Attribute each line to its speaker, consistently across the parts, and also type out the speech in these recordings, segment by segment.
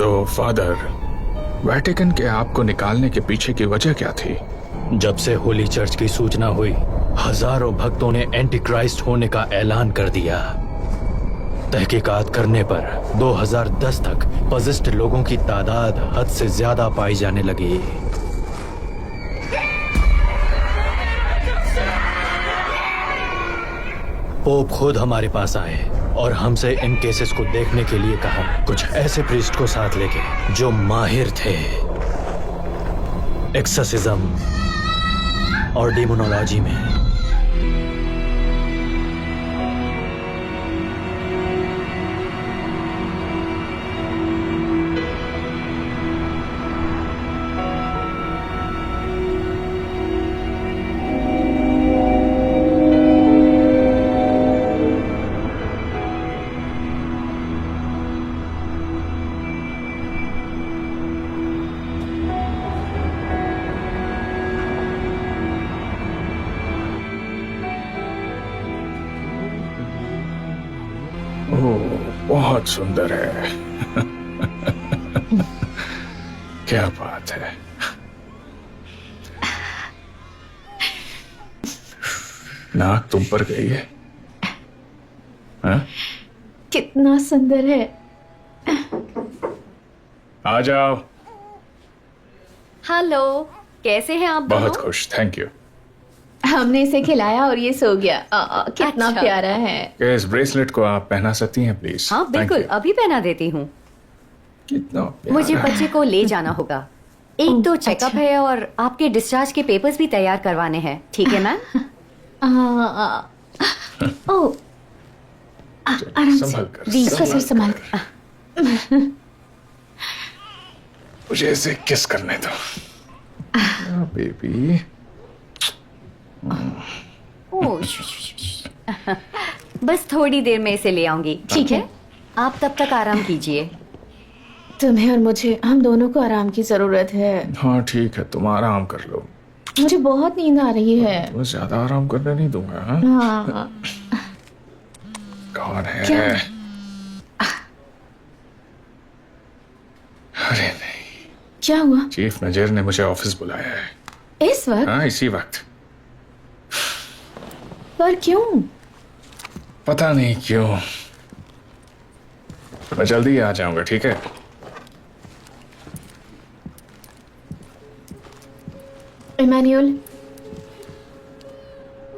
Speaker 1: तो father, Vatican के आपको निकालने के पीछे की वजह क्या थी?
Speaker 2: जब से होली चर्च की सूचना हुई, हजारों भक्तों ने एंटी क्राइस्ट होने का ऐलान कर दिया। तहकीकात करने पर 2010 तक पॉजिस्ट लोगों की तादाद हद से ज्यादा पाई जाने लगी। पोप खुद हमारे पास आए और हमसे इन केसेस को देखने के लिए कहा, कुछ ऐसे प्रीस्ट को साथ लेके जो माहिर थे एक्सोर्सिज्म और डिमोनोलॉजी में।
Speaker 1: बहुत सुंदर है। क्या बात है। नाक तुम पर गई है। हा?
Speaker 3: कितना सुंदर है।
Speaker 1: आ जाओ।
Speaker 3: हेलो, कैसे हैं आप दोनों?
Speaker 1: बहुत खुश, थैंक यू।
Speaker 3: हमने इसे खिलाया और ये सो गया। कितना
Speaker 4: अच्छा।
Speaker 3: प्यारा है।
Speaker 1: इस ब्रेसलेट को आप पहना सकती हैं प्लीज?
Speaker 4: हाँ
Speaker 1: Thank
Speaker 4: बिल्कुल,
Speaker 1: you।
Speaker 4: अभी पहना देती हूँ।
Speaker 1: कितना प्यारा
Speaker 4: मुझे
Speaker 1: है।
Speaker 4: बच्चे को ले जाना होगा। एक तो चेकअप
Speaker 3: अच्छा।
Speaker 4: है और आपके डिस्चार्ज के पेपर्स भी तैयार करवाने हैं, ठीक है मैम?
Speaker 3: ओ, आराम से।
Speaker 1: संभल कर,
Speaker 3: सर
Speaker 1: संभल
Speaker 3: संभाल
Speaker 1: कर।
Speaker 3: कर।
Speaker 1: मुझे इसे किस करने दो। बेबी।
Speaker 4: ओह, बस थोड़ी देर में इसे ले आऊंगी, ठीक है? आप तब तक आराम कीजिए।
Speaker 3: तुम्हें और मुझे, हम दोनों को आराम की जरूरत है।
Speaker 1: हाँ ठीक है, तुम आराम कर लो।
Speaker 3: मुझे बहुत नींद आ रही है।
Speaker 1: तुम्हें ज्यादा आराम करने नहीं दूंगा। हाँ?
Speaker 3: हाँ।
Speaker 1: कौन है?
Speaker 3: क्या?
Speaker 1: अरे नहीं,
Speaker 3: क्या हुआ?
Speaker 1: चीफ नजीर ने मुझे ऑफिस बुलाया है।
Speaker 3: इस वक्त?
Speaker 1: हाँ, इसी वक्त।
Speaker 3: पर क्यों?
Speaker 1: पता नहीं क्यों। मैं जल्दी आ जाऊंगा, ठीक है?
Speaker 3: इमैनुअल,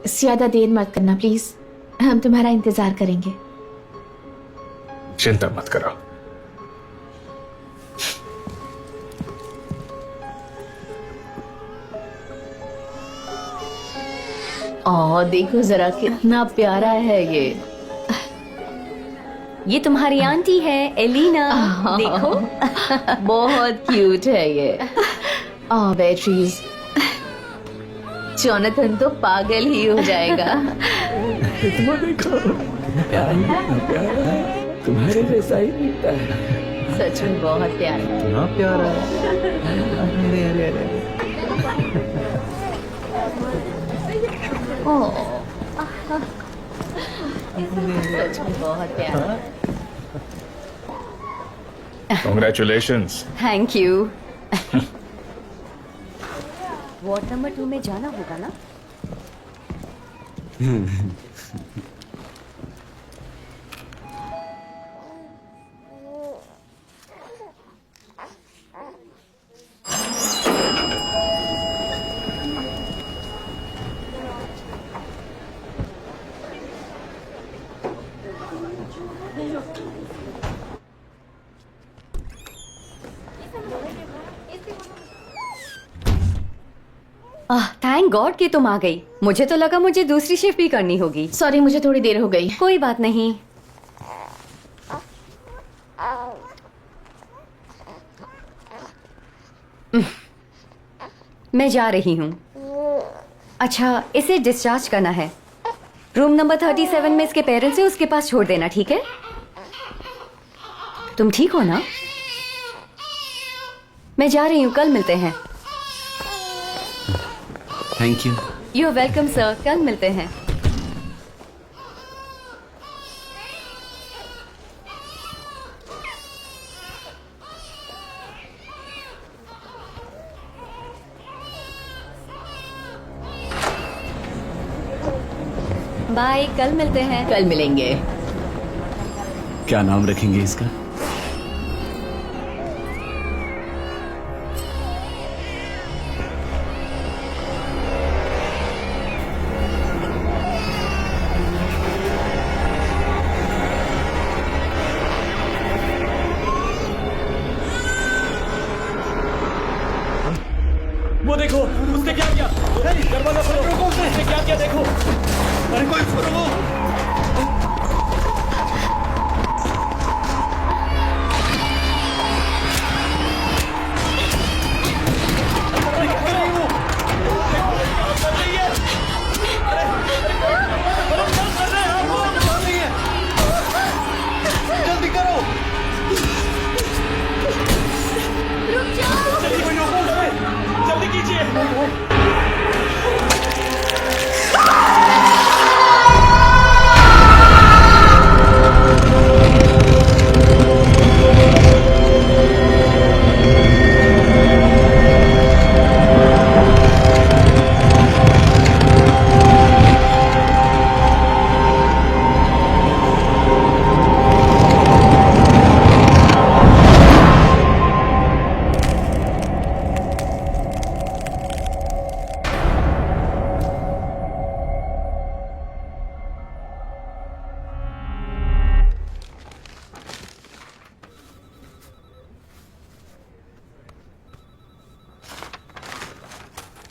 Speaker 3: ज्यादा देर मत करना प्लीज। हम तुम्हारा इंतजार करेंगे।
Speaker 1: चिंता मत करो।
Speaker 3: देखो जरा कितना प्यारा है ये।
Speaker 4: ये तुम्हारी आंटी है एलिना, देखो।
Speaker 3: बहुत क्यूट है ये। बेट्रीज, जोनाथन तो पागल ही हो जाएगा।
Speaker 2: तुम्हारे जैसा ही दिखता है।
Speaker 3: सच में बहुत प्यारा।
Speaker 2: इतना प्यारा है। अरे अरे अरे।
Speaker 3: सच में बहुत प्यारा।
Speaker 1: Congratulations.
Speaker 4: Thank you. Ward number 2 में जाना होगा ना? थैंक गॉड कि तुम आ गई। मुझे तो लगा मुझे दूसरी शिफ्ट भी करनी होगी।
Speaker 3: सॉरी, मुझे थोड़ी देर हो गई।
Speaker 4: कोई बात नहीं। मैं जा रही हूँ। अच्छा, इसे डिस्चार्ज करना है। रूम नंबर 37 में इसके पेरेंट्स है, उसके पास छोड़ देना, ठीक है? तुम ठीक हो ना? मैं जा रही हूँ, कल मिलते हैं।
Speaker 5: Thank you.
Speaker 4: You are welcome sir, कल मिलते हैं। बाय, कल मिलते हैं।
Speaker 5: कल मिलेंगे।
Speaker 6: क्या नाम रखेंगे इसका?
Speaker 2: वो देखो, उसने क्या किया? दरवाजा खोलो, रुको, उसने क्या किया देखो। अरे कोई रुको। जल्दी करो। जल्दी कीजिए।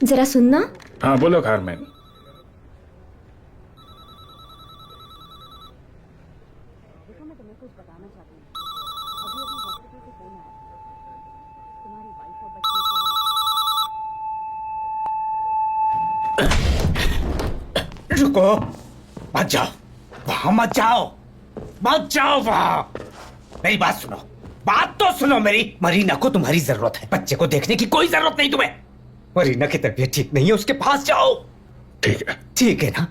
Speaker 3: जरा सुनना।
Speaker 1: हाँ बोलो कार्मेन।
Speaker 7: रुको, मत जाओ, वहां मत जाओ, मत जाओ वहां। मेरी बात सुनो, बात तो सुनो मेरी। मरीना को तुम्हारी जरूरत है, बच्चे को देखने की कोई जरूरत नहीं तुम्हें। मरीना की तबीयत ठीक नहीं है, उसके पास जाओ।
Speaker 1: ठीक है।
Speaker 7: ठीक है ना?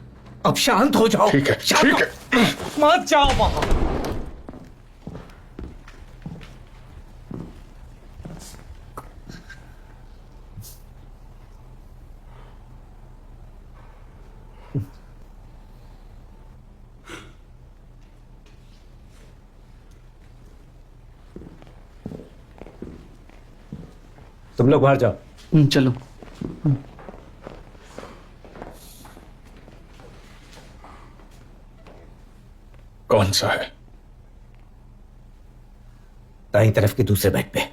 Speaker 7: अब शांत हो जाओ।
Speaker 1: ठीक है,
Speaker 7: शांत
Speaker 1: ठीक
Speaker 7: हो।
Speaker 1: है।
Speaker 7: मत जाओ वहां। तुम लोग बाहर जाओ।
Speaker 6: चलो।
Speaker 1: कौन सा है?
Speaker 7: दाईं तरफ के दूसरे बेड पे।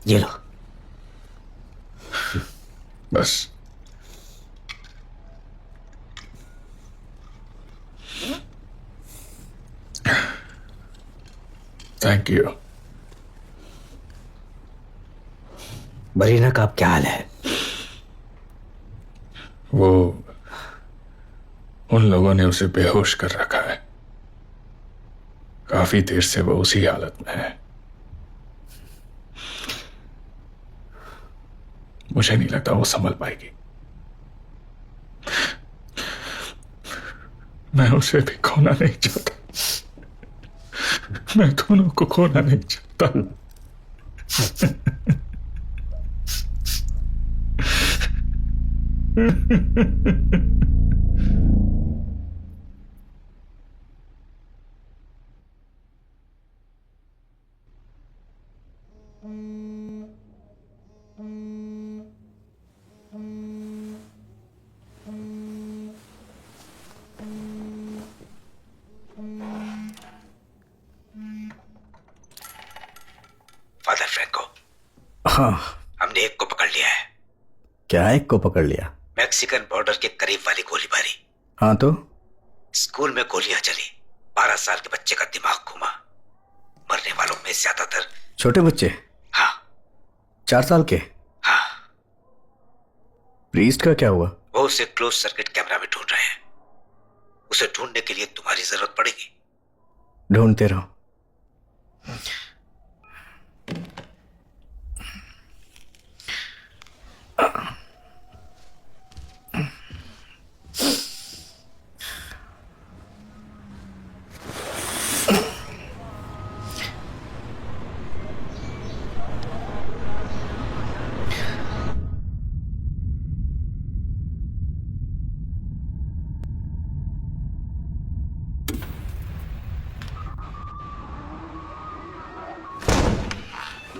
Speaker 7: ये लो।
Speaker 1: बस। Thank you.
Speaker 7: मरीना का अब क्या हाल है?
Speaker 1: वो उन लोगों ने उसे बेहोश कर रखा है। काफी देर से वो उसी हालत में है। मुझे नहीं लगता वो संभल पाएगी। मैं उसे भी खोना नहीं चाहता। मैं दोनों को खोना नहीं चाहता।
Speaker 7: फादर फ्रैंको,
Speaker 6: हाँ,
Speaker 7: हमने एक को पकड़ लिया है।
Speaker 6: क्या एक को पकड़ लिया?
Speaker 7: मैक्सिकन बॉर्डर के करीब वाली गोलीबारी।
Speaker 6: हाँ तो
Speaker 7: स्कूल में गोलियां चली, 12 साल के बच्चे का दिमाग घूमा। मरने वालों में ज्यादातर
Speaker 6: छोटे बच्चे?
Speaker 7: हाँ
Speaker 6: 4 साल के?
Speaker 7: हाँ।
Speaker 6: प्रीस्ट का क्या हुआ?
Speaker 7: वो उसे क्लोज सर्किट कैमरा में ढूंढ रहे हैं। उसे ढूंढने के लिए तुम्हारी जरूरत पड़ेगी।
Speaker 6: ढूंढते रहो।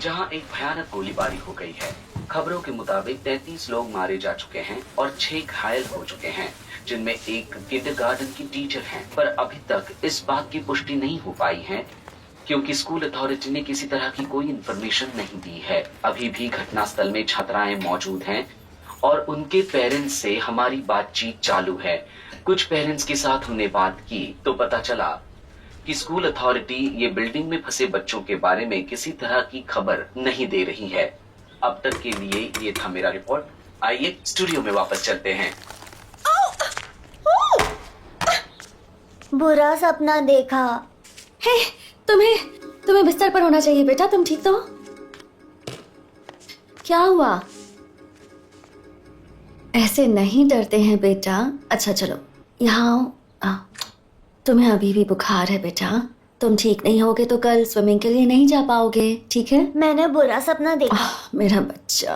Speaker 5: जहां एक भयानक गोलीबारी हो गई है। खबरों के मुताबिक 33 लोग मारे जा चुके हैं और 6 घायल हो चुके हैं, जिनमें एक किंडरगार्टन की टीचर है। पर अभी तक इस बात की पुष्टि नहीं हो पाई है, क्योंकि स्कूल अथॉरिटी ने किसी तरह की कोई इन्फॉर्मेशन नहीं दी है। अभी भी घटनास्थल में छात्राएं मौजूद हैं और उनके पेरेंट्स से हमारी बातचीत चालू है। कुछ पेरेंट्स के साथ हमने बात की तो पता चला कि स्कूल अथॉरिटी ये बिल्डिंग में फंसे बच्चों के बारे में किसी तरह की खबर नहीं दे रही है। अब तक के लिए ये था मेरा रिपोर्ट। आइए स्टूडियो में वापस चलते हैं।
Speaker 8: बुरा सपना देखा।
Speaker 3: हे, तुम्हें बिस्तर पर होना चाहिए बेटा। तुम ठीक तो हो? क्या हुआ? ऐसे नहीं डरते हैं बेटा। अच्छा चलो यहाँ आओ। तुम्हें अभी भी बुखार है बेटा। तुम ठीक नहीं होगे तो कल स्विमिंग के लिए नहीं जा पाओगे, ठीक है?
Speaker 8: मैंने बुरा सपना देखा।
Speaker 3: मेरा बच्चा,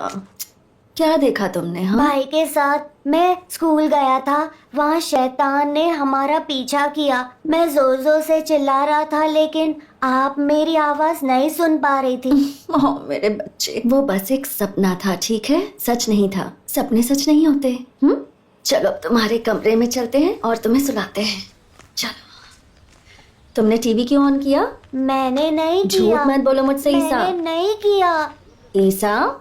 Speaker 3: क्या देखा तुमने? हाँ,
Speaker 8: भाई के साथ मैं स्कूल गया था। वहाँ शैतान ने हमारा पीछा किया। मैं जोर जोर से चिल्ला रहा था, लेकिन आप मेरी आवाज नहीं सुन पा रही थी।
Speaker 3: ओह मेरे बच्चे, वो बस एक सपना था, ठीक है? सच नहीं था। सपने सच नहीं होते। चलो अब तुम्हारे कमरे में चलते हैं और तुम्हें सुलाते हैं। चलो। तुमने टीवी क्यों ऑन किया?
Speaker 8: मैंने नहीं
Speaker 3: झूठ
Speaker 8: किया।
Speaker 3: मत बोलो मुझसे ईसा।
Speaker 8: मैंने नहीं किया।
Speaker 3: ईसा,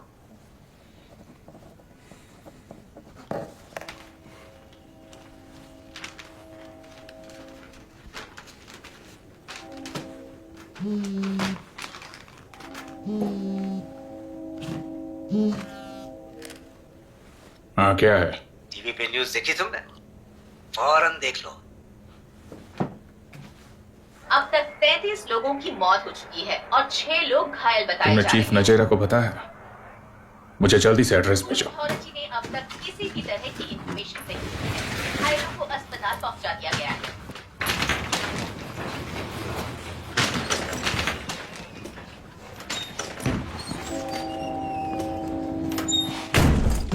Speaker 1: हाँ क्या है?
Speaker 7: टीवी पे न्यूज़ देखी तुमने? फौरन देख लो।
Speaker 9: अब तक 33 लोगों की मौत हो चुकी है और 6 लोग घायल बताए
Speaker 1: तुमने
Speaker 9: जा
Speaker 1: चीफ
Speaker 9: रहे हैं।
Speaker 1: नजेरा को बताया? मुझे जल्दी से एड्रेस भेजो।
Speaker 9: अथॉरिटी ने अब तक किसी भी तरह की इंफॉर्मेशन नहीं दी है। घायलों को अस्पताल पहुंचा दिया गया है।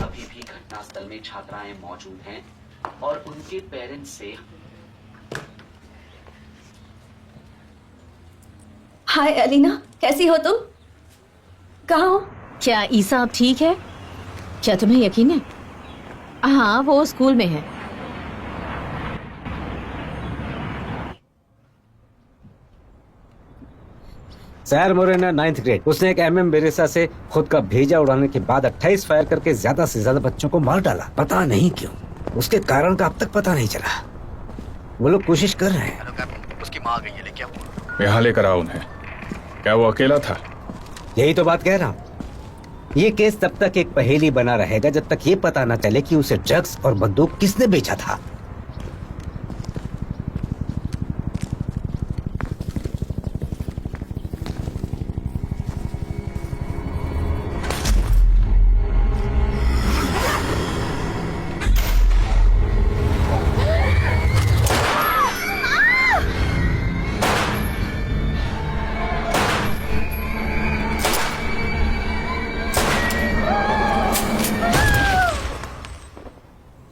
Speaker 5: अभी भी घटनास्थल में छात्राएं मौजूद हैं और उनके पेरेंट्स से
Speaker 3: हाय अलीना, कैसी हो तुम? कहाँ हो?
Speaker 10: क्या ईसा अब ठीक है? क्या तुम्हें यकीन है? हाँ, वो स्कूल में है।
Speaker 11: सैर मोरेना 9th ग्रेड। उसने एक MM बेरेसा से खुद का भेजा उड़ाने के बाद 28 फायर करके ज्यादा से ज्यादा बच्चों को मार डाला। पता नहीं क्यों। उसके कारण का अब तक पता नहीं चला। वो लोग कोशिश कर रहे हैं।
Speaker 6: उसकी माँ गई है, लेके आओ।
Speaker 1: यहाँ लेकर आओ उन्हें। क्या वो अकेला था?
Speaker 11: यही तो बात कह रहा हूँ। ये केस तब तक एक पहेली बना रहेगा जब तक ये पता न चले कि उसे ड्रग्स और बंदूक किसने बेचा था।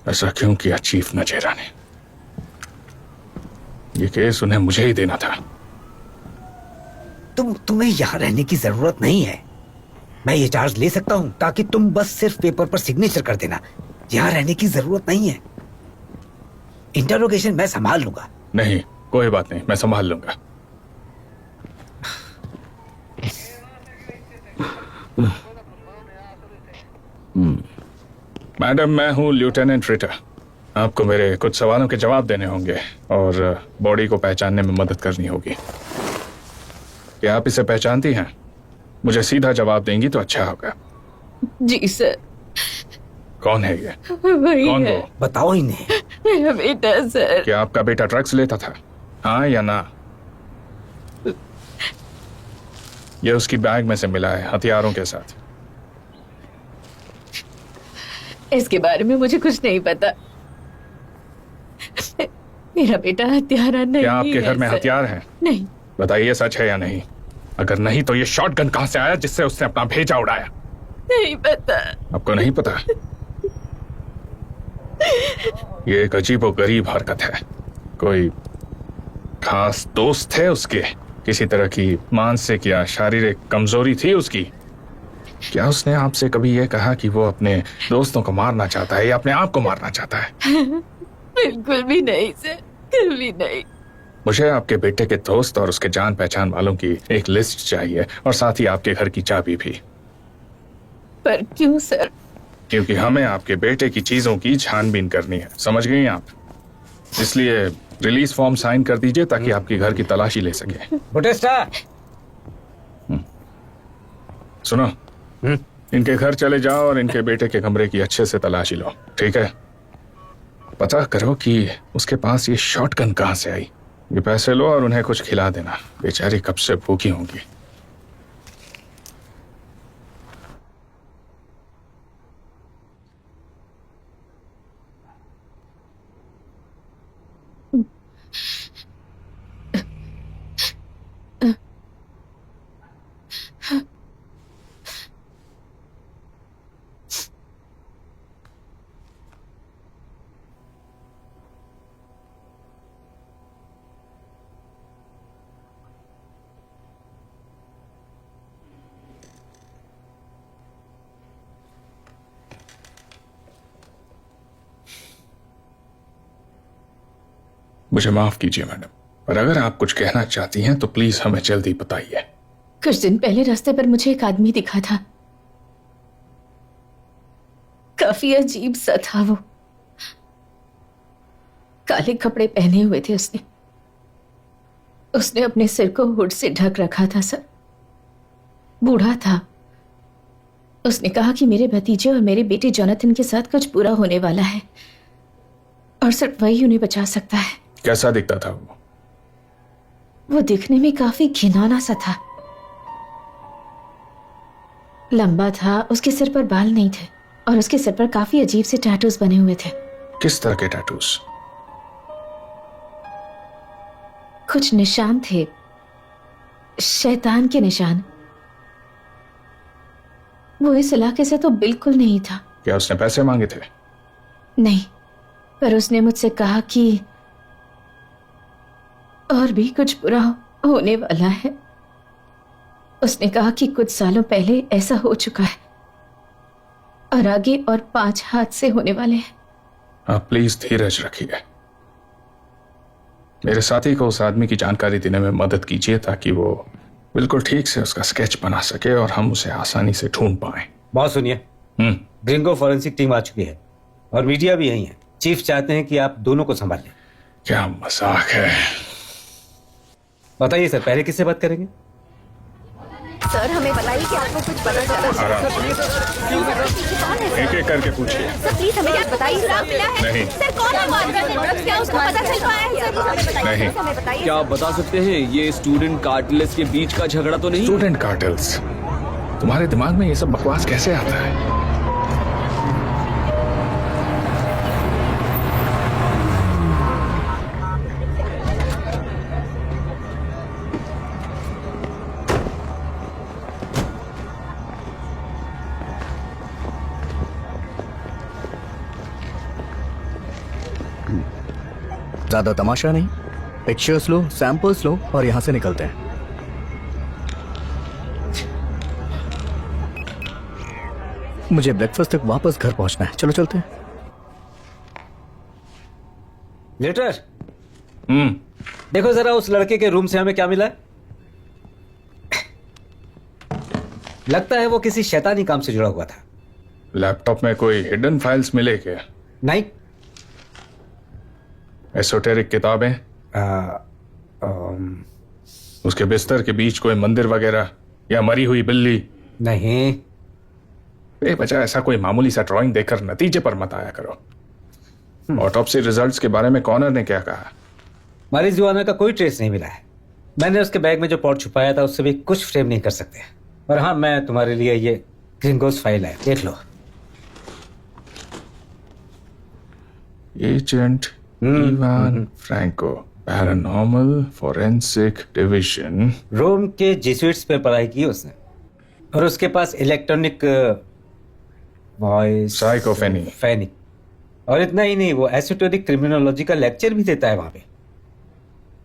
Speaker 1: ऐसा क्यों किया चीफ नजेरा ने? ये केस उन्हें मुझे ही देना था।
Speaker 11: तुम्हें यहाँ रहने की जरूरत नहीं है। मैं ये चार्ज ले सकता हूँ ताकि तुम बस सिर्फ पेपर पर सिग्नेचर कर देना। यहाँ रहने की जरूरत नहीं है। इंटरोगेशन मैं संभाल लूंगा।
Speaker 1: नहीं, कोई बात नहीं, मैं संभाल लूंगा। मैडम, मैं हूँ लेफ्टिनेंट रिटर। आपको मेरे कुछ सवालों के जवाब देने होंगे और बॉडी को पहचानने में मदद करनी होगी। क्या आप इसे पहचानती हैं? मुझे सीधा जवाब देंगी तो अच्छा होगा।
Speaker 10: जी सर।
Speaker 1: कौन है ये?
Speaker 10: वही
Speaker 1: कौन
Speaker 10: है।
Speaker 1: वो?
Speaker 11: बताओ इन्हें।
Speaker 10: मेरा बेटा सर।
Speaker 1: क्या आपका बेटा ड्रग्स लेता था? हाँ या ना? ये उसकी बैग में से मिला है हथियारों के साथ।
Speaker 10: इसके बारे में मुझे कुछ नहीं पता। मेरा बेटा हत्यारा नहीं है।
Speaker 1: क्या आपके घर में
Speaker 10: सर।
Speaker 1: हथियार हैं?
Speaker 10: नहीं।
Speaker 1: बताइए सच है या नहीं। अगर नहीं तो ये शॉटगन कहां से आया जिससे उसने अपना भेजा उड़ाया?
Speaker 10: नहीं पता।
Speaker 1: आपको नहीं पता? ये एक अजीबो गरीब हरकत है। कोई खास दोस्त थे उसके? किसी तरह की मानसिक या शारीरिक कमजोरी थी उसकी? क्या उसने आपसे कभी ये कहा कि वो अपने दोस्तों को मारना चाहता है या अपने आप को मारना चाहता है?
Speaker 10: बिल्कुल भी नहीं सर, कभी नहीं।
Speaker 1: मुझे आपके बेटे के दोस्त और उसके जान पहचान वालों की एक लिस्ट चाहिए और साथ ही आपके घर की चाबी भी।
Speaker 10: पर क्यों सर?
Speaker 1: क्योंकि हमें आपके बेटे की चीजों की छानबीन करनी है, समझ गई आप? इसलिए रिलीज फॉर्म साइन कर दीजिए ताकि आपके घर की तलाशी ले सके।
Speaker 11: बुटेस्टा।
Speaker 1: सुनो, इनके घर चले जाओ और इनके बेटे के कमरे की अच्छे से तलाशी लो, ठीक है? पता करो कि उसके पास ये शॉटगन कहां से आई। ये पैसे लो और उन्हें कुछ खिला देना, बेचारी कब से भूखी होंगी। मुझे माफ कीजिए मैडम, पर अगर आप कुछ कहना चाहती हैं तो प्लीज हमें जल्दी बताइए।
Speaker 10: कुछ दिन पहले रास्ते पर मुझे एक आदमी दिखा था। काफी अजीब सा था वो। काले कपड़े पहने हुए थे उसने। उसने अपने सिर को हुड से ढक रखा था सर। बूढ़ा था। उसने कहा कि मेरे भतीजे और मेरे बेटे जोनाथन के साथ कुछ बुरा होने वाला है और सिर्फ वही उन्हें बचा सकता है।
Speaker 1: कैसा दिखता था वो?
Speaker 10: वो दिखने में काफी घिनौना सा था। लंबा था, उसके सिर पर बाल नहीं थे और उसके सिर पर काफी अजीब से टैटूज बने हुए थे।
Speaker 1: किस तरह के टैटूज?
Speaker 10: कुछ निशान थे, शैतान के निशान। वो इस इलाके से तो बिल्कुल नहीं था।
Speaker 1: क्या उसने पैसे मांगे थे?
Speaker 10: नहीं, पर उसने मुझसे कहा कि और भी कुछ बुरा होने वाला है। उसने कहा कि कुछ सालों पहले ऐसा हो चुका है और आगे और 5 हादसे होने वाले हैं।
Speaker 1: आप प्लीज धीरज रखिए। मेरे साथी को उस आदमी की जानकारी देने में मदद कीजिए ताकि वो बिल्कुल ठीक से उसका स्केच बना सके और हम उसे आसानी से ढूंढ पाए।
Speaker 11: बहुत सुनिए, ग्रिंगो फॉरेंसिक टीम आ चुकी है और मीडिया भी यही है। चीफ चाहते हैं कि आप दोनों को संभालें।
Speaker 1: क्या मजाक है।
Speaker 11: बताइए सर, पहले किससे बात करेंगे?
Speaker 4: सर हमें बताइए कि आपको कुछ पता चला?
Speaker 1: एक एक करके पूछिए।
Speaker 4: सर प्लीज हमें कुछ बताइए।
Speaker 1: नहीं
Speaker 9: सर कौन है बात करने? क्या उसको पता चल पाया है सर?
Speaker 1: नहीं।
Speaker 4: हमें बताइए।
Speaker 12: क्या आप बता सकते हैं ये स्टूडेंट कार्टेल्स के बीच का झगड़ा तो नहीं?
Speaker 1: Student cartels? तुम्हारे दिमाग में ये सब बकवास कैसे आता है?
Speaker 6: ज्यादा तमाशा नहीं, पिक्चर्स लो, सैंपल्स लो और यहां से निकलते हैं। मुझे ब्रेकफास्ट तक वापस घर पहुंचना है। चलो चलते हैं।
Speaker 11: लेटर। देखो जरा उस लड़के के रूम से हमें क्या मिला है। लगता है वो किसी शैतानी काम से जुड़ा हुआ था।
Speaker 1: लैपटॉप में कोई हिडन फाइल्स मिले क्या?
Speaker 11: नहीं।
Speaker 1: एसोटेरिक किताबें? उसके बिस्तर के बीच कोई मंदिर वगैरह या मरी हुई बिल्ली?
Speaker 11: नहीं।
Speaker 1: बेवजह ऐसा कोई मामूली सा ड्राइंग देखकर नतीजे पर मत आया करो। ऑटोप्सी रिजल्ट्स के बारे में कॉर्नर ने क्या कहा?
Speaker 11: मारिजुआना का कोई ट्रेस नहीं मिला है। मैंने उसके बैग में जो पॉट छुपाया था उससे भी कुछ फ्रेम नहीं कर सकते। और हाँ, मैं तुम्हारे लिए ये ग्रिंगोस फाइल है, देख लो।
Speaker 1: Agent Ivan Franco, paranormal forensic division.
Speaker 11: Rome के जेसुइट्स पे पढ़ाई की उसने, और उसके पास इलेक्ट्रॉनिक वॉइस
Speaker 1: साइकोफेनी।
Speaker 11: और इतना ही नहीं, वो एसोटेरिक क्रिमिनोलॉजी का लेक्चर भी देता है वहां पे।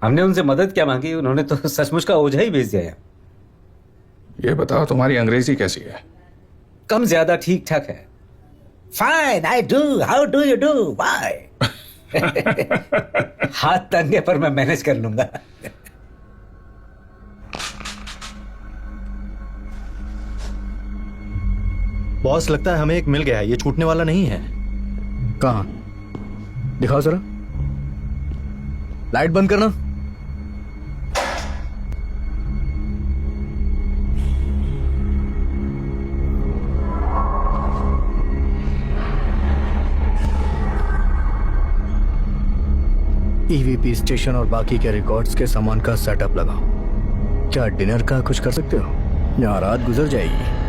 Speaker 11: हमने उनसे मदद क्या मांगी, उन्होंने तो सचमुच का ओझा ही भेज दिया है।
Speaker 1: ये बताओ तुम्हारी अंग्रेजी कैसी है?
Speaker 11: कम ज्यादा ठीक ठाक है। Fine, I do, how do you do, why? हाथ तंगे पर मैं मैनेज कर लूंगा।
Speaker 2: बॉस, लगता है हमें एक मिल गया है, ये छूटने वाला नहीं है।
Speaker 6: कहाँ? दिखाओ जरा। लाइट बंद करना। ईवीपी स्टेशन और बाकी के रिकॉर्ड्स के सामान का सेटअप लगाओ। क्या डिनर का कुछ कर सकते हो? यहाँ रात गुजर जाएगी।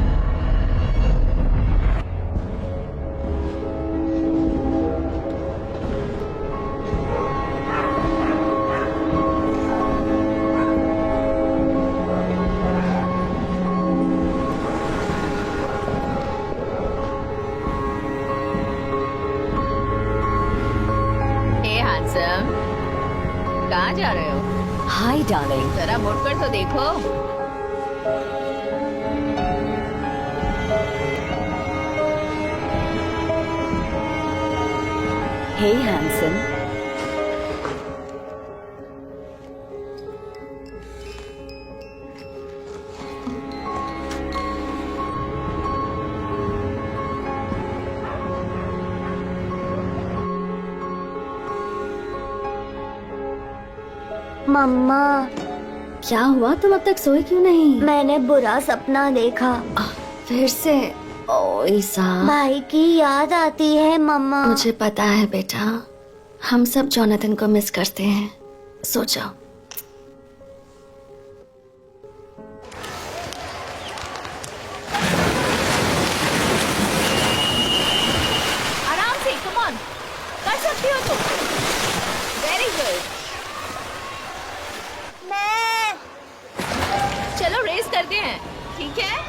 Speaker 9: कहाँ जा रहे हो?
Speaker 4: हाय डार्लिंग,
Speaker 9: जरा मुड़कर तो देखो।
Speaker 4: हे हैंसन।
Speaker 8: मम्मा,
Speaker 3: क्या हुआ? तुम अब तक सोए क्यों नहीं?
Speaker 8: मैंने बुरा सपना देखा।
Speaker 3: फिर से? ओ ईसा,
Speaker 8: भाई की याद आती है मम्मा।
Speaker 3: मुझे पता है बेटा, हम सब जोनाथन को मिस करते हैं। सो जाओ।
Speaker 9: आराम से, कम ऑन, कर सकती हो तुम। Very good. चलो रेस करते हैं, ठीक है?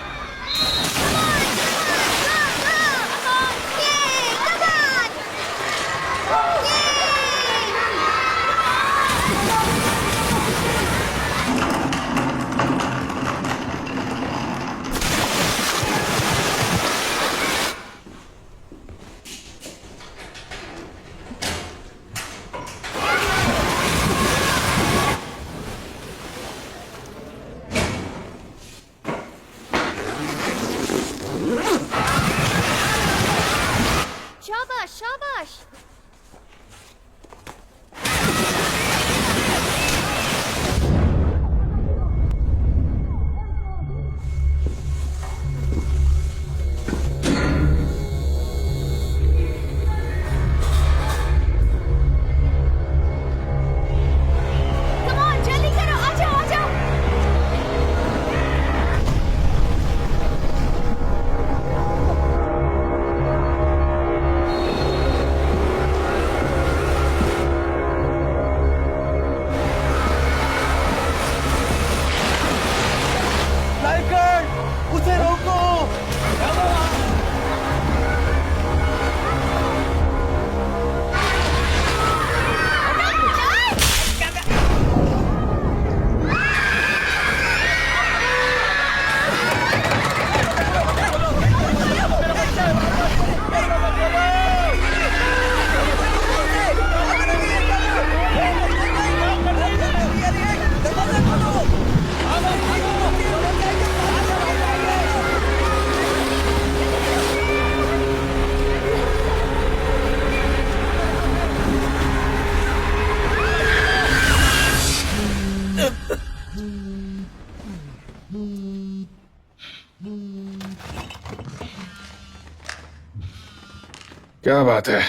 Speaker 1: क्या बात है?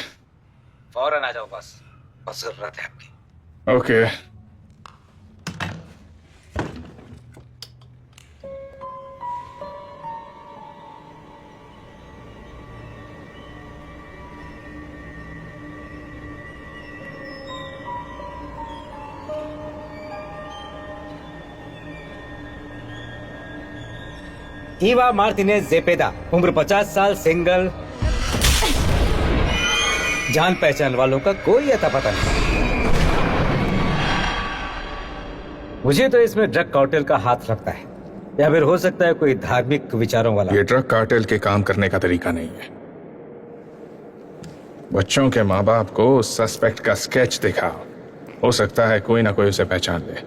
Speaker 11: फौरन आ जाओ बस जरूरत है आपकी।
Speaker 1: ओके।
Speaker 11: ईवा मार्टिनेज जेपेदा, उम्र 50 साल, सिंगल, जान पहचान वालों का कोई अता पता नहीं। मुझे तो इसमें ड्रग कार्टेल का हाथ लगता है, या फिर हो सकता है कोई धार्मिक विचारों वाला।
Speaker 1: ये ड्रग कार्टेल के काम करने का तरीका नहीं है। बच्चों के माँ बाप को उस सस्पेक्ट का स्केच दिखाओ, हो सकता है कोई ना कोई उसे पहचान ले।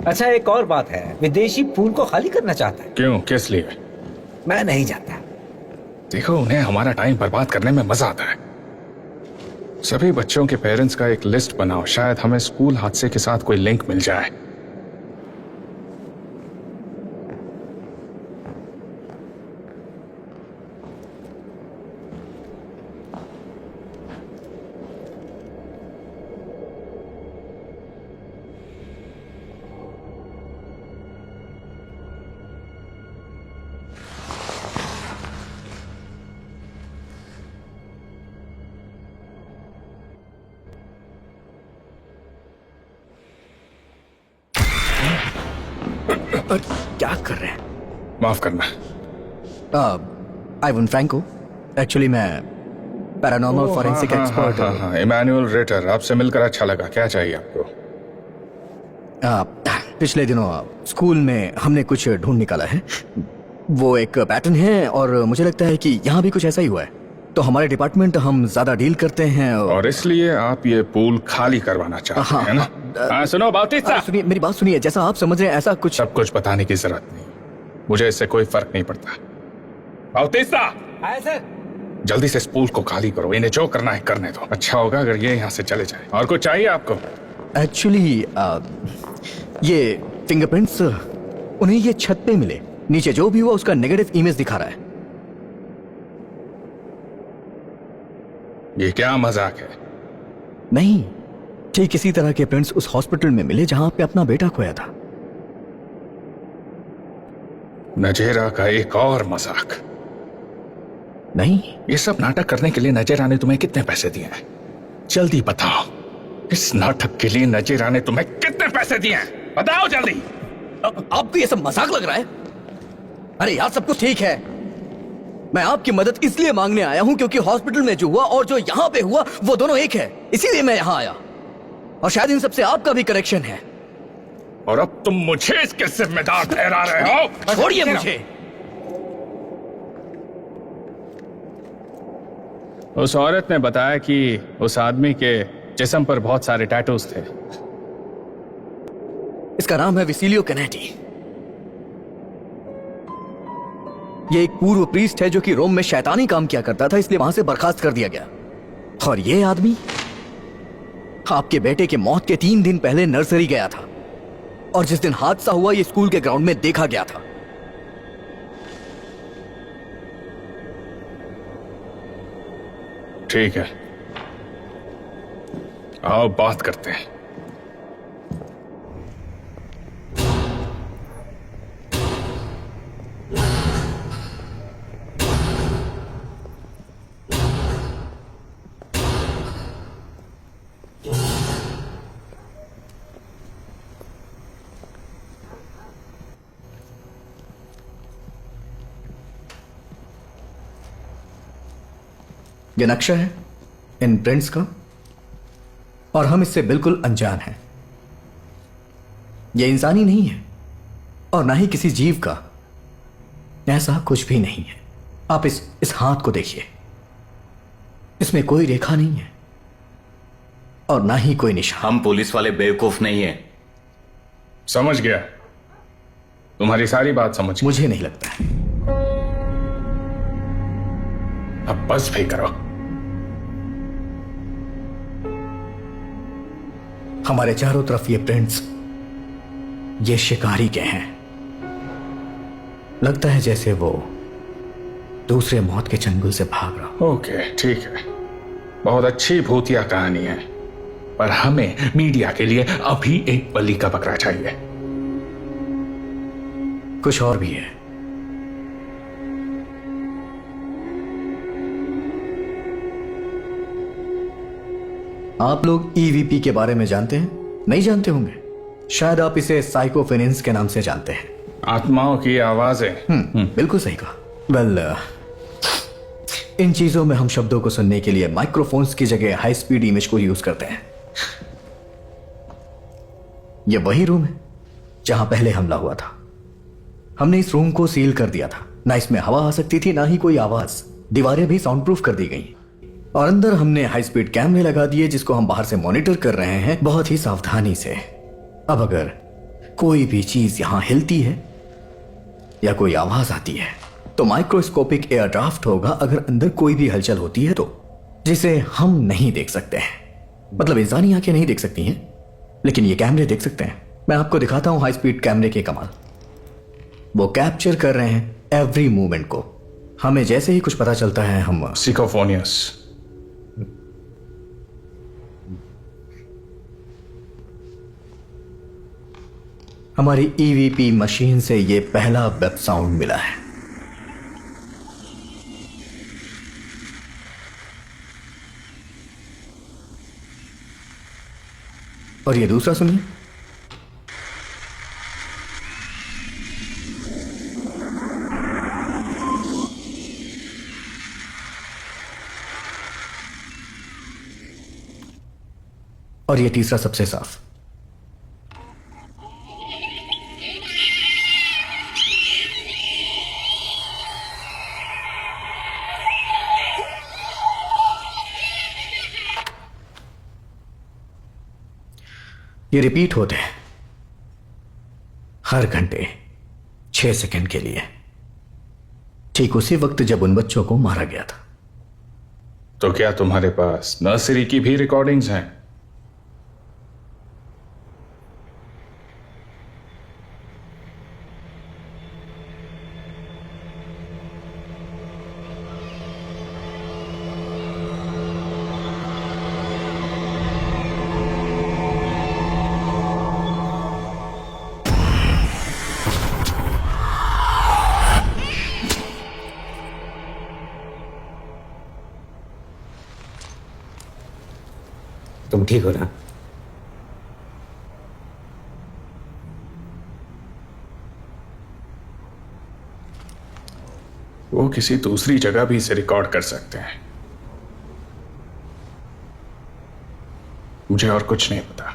Speaker 11: अच्छा, एक और बात है, विदेशी पूल को खाली करना चाहता है।
Speaker 1: क्यों? किस लिए?
Speaker 11: मैं नहीं जानता।
Speaker 1: देखो, उन्हें हमारा टाइम बर्बाद करने में मजा आता है। सभी बच्चों के पेरेंट्स का एक लिस्ट बनाओ, शायद हमें स्कूल हादसे के साथ कोई लिंक मिल जाए।
Speaker 6: क्या कर रहे हैं?
Speaker 1: माफ करना।
Speaker 6: आइवन फ्रैंको, एक्चुअली मैं पैरानॉर्मल फॉरेंसिक एक्सपर्ट हूँ।
Speaker 1: हाँ, इमैनुअल रेटर, आपसे मिलकर अच्छा लगा। क्या चाहिए आपको?
Speaker 6: पिछले दिनों स्कूल में हमने कुछ ढूंढ निकाला है। वो एक पैटर्न है और मुझे लगता है कि यहाँ भी कुछ ऐसा ही हुआ है। तो हमारे डिपार्टमेंट हम ज्यादा डील करते हैं
Speaker 1: और इसलिए आप ये पूल खाली करवाना चाहते हैं ना? हाँ, सुनो बाउटिस्टा,
Speaker 6: सुनिए, मेरी बात सुनिए। जैसा आप समझ रहे हैं ऐसा कुछ।
Speaker 1: सब कुछ बताने की जरूरत नहीं, मुझे इससे कोई फर्क नहीं पड़ता। बाउटिस्टा,
Speaker 11: आए सर।
Speaker 1: जल्दी से इस पूल को खाली करो। इन्हें जो करना है करने दो। अच्छा होगा अगर ये यहाँ से चले जाए। और कुछ चाहिए आपको?
Speaker 6: एक्चुअली ये फिंगरप्रिंट्स उन्हें ये छत पे मिले। नीचे जो भी हुआ उसका नेगेटिव इमेज दिखा रहा है।
Speaker 1: ये क्या मजाक है?
Speaker 6: नहीं, ठीक इसी तरह के प्रिंट्स उस हॉस्पिटल में मिले जहां पे अपना बेटा खोया था।
Speaker 1: नजेरा का एक और मजाक।
Speaker 6: नहीं,
Speaker 1: ये सब नाटक करने के लिए नजेरा ने तुम्हें कितने पैसे दिए हैं? जल्दी बताओ, इस नाटक के लिए नजेरा ने तुम्हें कितने पैसे दिए हैं? बताओ जल्दी।
Speaker 6: आपको ये सब मजाक लग रहा है? अरे यार, सब कुछ ठीक है। मैं आपकी मदद इसलिए मांगने आया हूं क्योंकि हॉस्पिटल में जो हुआ और जो यहां पे हुआ वो दोनों एक है, इसीलिए मैं यहां आया। और शायद इन सबसे आपका भी कनेक्शन है।
Speaker 1: और अब तुम मुझे इसके जिम्मेदार ठहरा रहे हो?
Speaker 6: छोड़िए मुझे।
Speaker 2: उस औरत ने बताया कि उस आदमी के जिस्म पर बहुत सारे टैटूज थे।
Speaker 6: इसका नाम है विसिलियो कैनेटी। ये एक पूर्व प्रीस्ट है जो कि रोम में शैतानी काम किया करता था, इसलिए वहां से बर्खास्त कर दिया गया। और ये आदमी आपके बेटे के मौत के 3 दिन पहले नर्सरी गया था और जिस दिन हादसा हुआ ये स्कूल के ग्राउंड में देखा गया था।
Speaker 1: ठीक है, आओ बात करते हैं।
Speaker 6: ये नक्शा है इन प्रिंट्स का और हम इससे बिल्कुल अनजान हैं। ये इंसानी नहीं है और ना ही किसी जीव का, ऐसा कुछ भी नहीं है। आप इस हाथ को देखिए, इसमें कोई रेखा नहीं है और ना ही कोई निशान।
Speaker 13: हम पुलिस वाले बेवकूफ नहीं है।
Speaker 1: समझ गया, तुम्हारी सारी बात समझ गया।
Speaker 6: मुझे नहीं लगता है।
Speaker 1: अब बस भी करो।
Speaker 6: हमारे चारों तरफ ये प्रिंट्स, ये शिकारी के हैं। लगता है जैसे वो दूसरे मौत के चंगुल से भाग रहा हूं।
Speaker 1: ओके, ठीक है, बहुत अच्छी भूतिया कहानी है, पर हमें मीडिया के लिए अभी एक बलि का बकरा चाहिए।
Speaker 6: कुछ और भी है। आप लोग ईवीपी के बारे में जानते हैं? नहीं जानते होंगे। शायद आप इसे साइकोफिनेंस के नाम से जानते हैं।
Speaker 1: आत्माओं की आवाजें।
Speaker 6: बिल्कुल सही कहा। वेल, इन चीजों में हम शब्दों को सुनने के लिए माइक्रोफोन्स की जगह हाई स्पीड इमेज को यूज करते हैं। यह वही रूम है जहां पहले हमला हुआ था। हमने इस रूम को सील कर दिया था। ना इसमें हवा आ सकती थी, ना ही कोई आवाज। दीवारें भी साउंड प्रूफ कर दी गई और अंदर हमने हाई स्पीड कैमरे लगा दिए जिसको हम बाहर से मॉनिटर कर रहे हैं बहुत ही सावधानी से। अब अगर कोई भी चीज यहां हिलती है या कोई आवाज आती है तो माइक्रोस्कोपिक एयर ड्राफ्ट होगा अगर अंदर कोई भी हलचल होती है तो, जिसे हम नहीं देख सकते हैं। मतलब इंसानी आंखें नहीं देख सकती हैं, लेकिन ये कैमरे देख सकते हैं। मैं आपको दिखाता हूं हाई स्पीड कैमरे के कमाल। वो कैप्चर कर रहे हैं एवरी मूवमेंट को। हमें जैसे ही कुछ पता चलता है हम
Speaker 1: सिकोफोनियस।
Speaker 6: हमारी ईवीपी मशीन से ये पहला वेब साउंड मिला है। और ये दूसरा सुनिए। और ये तीसरा सबसे साफ। ये रिपीट होते हैं हर घंटे 6 सेकंड के लिए, ठीक उसी वक्त जब उन बच्चों को मारा गया था।
Speaker 1: तो क्या तुम्हारे पास नर्सरी की भी रिकॉर्डिंग्स हैं?
Speaker 11: तुम ठीक हो ना?
Speaker 1: वो किसी दूसरी जगह भी इसे रिकॉर्ड कर सकते हैं। मुझे और कुछ नहीं पता।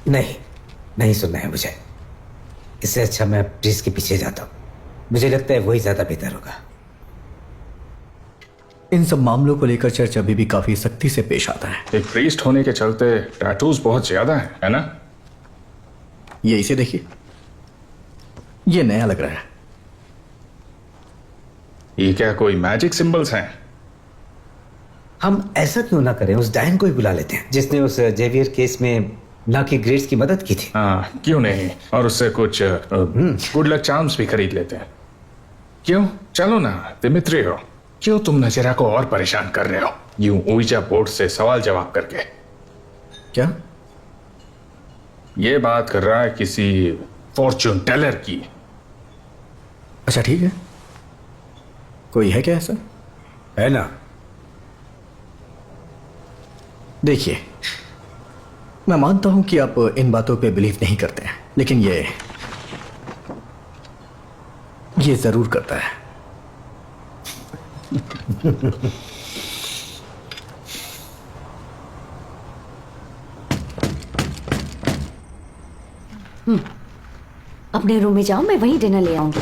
Speaker 11: नहीं सुनना है मुझे। इससे अच्छा मैं प्रीस के पीछे जाता हूं। मुझे लगता है वही ज्यादा बेहतर होगा।
Speaker 6: इन सब मामलों को लेकर चर्च अभी भी काफी सख्ती से पेश आता है।
Speaker 1: एक प्रीस्ट होने के चलते टैटूज बहुत ज्यादा है ना?
Speaker 6: ये इसे देखिए, ये नया लग रहा है।
Speaker 1: ये क्या कोई मैजिक सिंबल्स हैं?
Speaker 11: हम ऐसा क्यों ना करें, उस डायन को ही बुला लेते हैं जिसने उस जेवियर केस में ना की ग्रेड्स की मदद की थी।
Speaker 1: हाँ, क्यों नहीं, और उससे कुछ गुड लक चार्म्स भी खरीद लेते हैं। क्यों? चलो ना दिमित्री हो, क्यों तुम नजरा को और परेशान कर रहे हो यूं ऊर्जा बोर्ड से सवाल जवाब करके?
Speaker 6: क्या
Speaker 1: ये बात कर रहा है किसी फॉर्च्यून टेलर की।
Speaker 6: अच्छा ठीक है, कोई है क्या ऐसा?
Speaker 11: है ना।
Speaker 6: देखिए, मैं मानता हूं कि आप इन बातों पे बिलीव नहीं करते हैं, लेकिन ये जरूर करता है।
Speaker 4: अपने रूम में जाओ, मैं वहीं डिनर ले आऊंगी।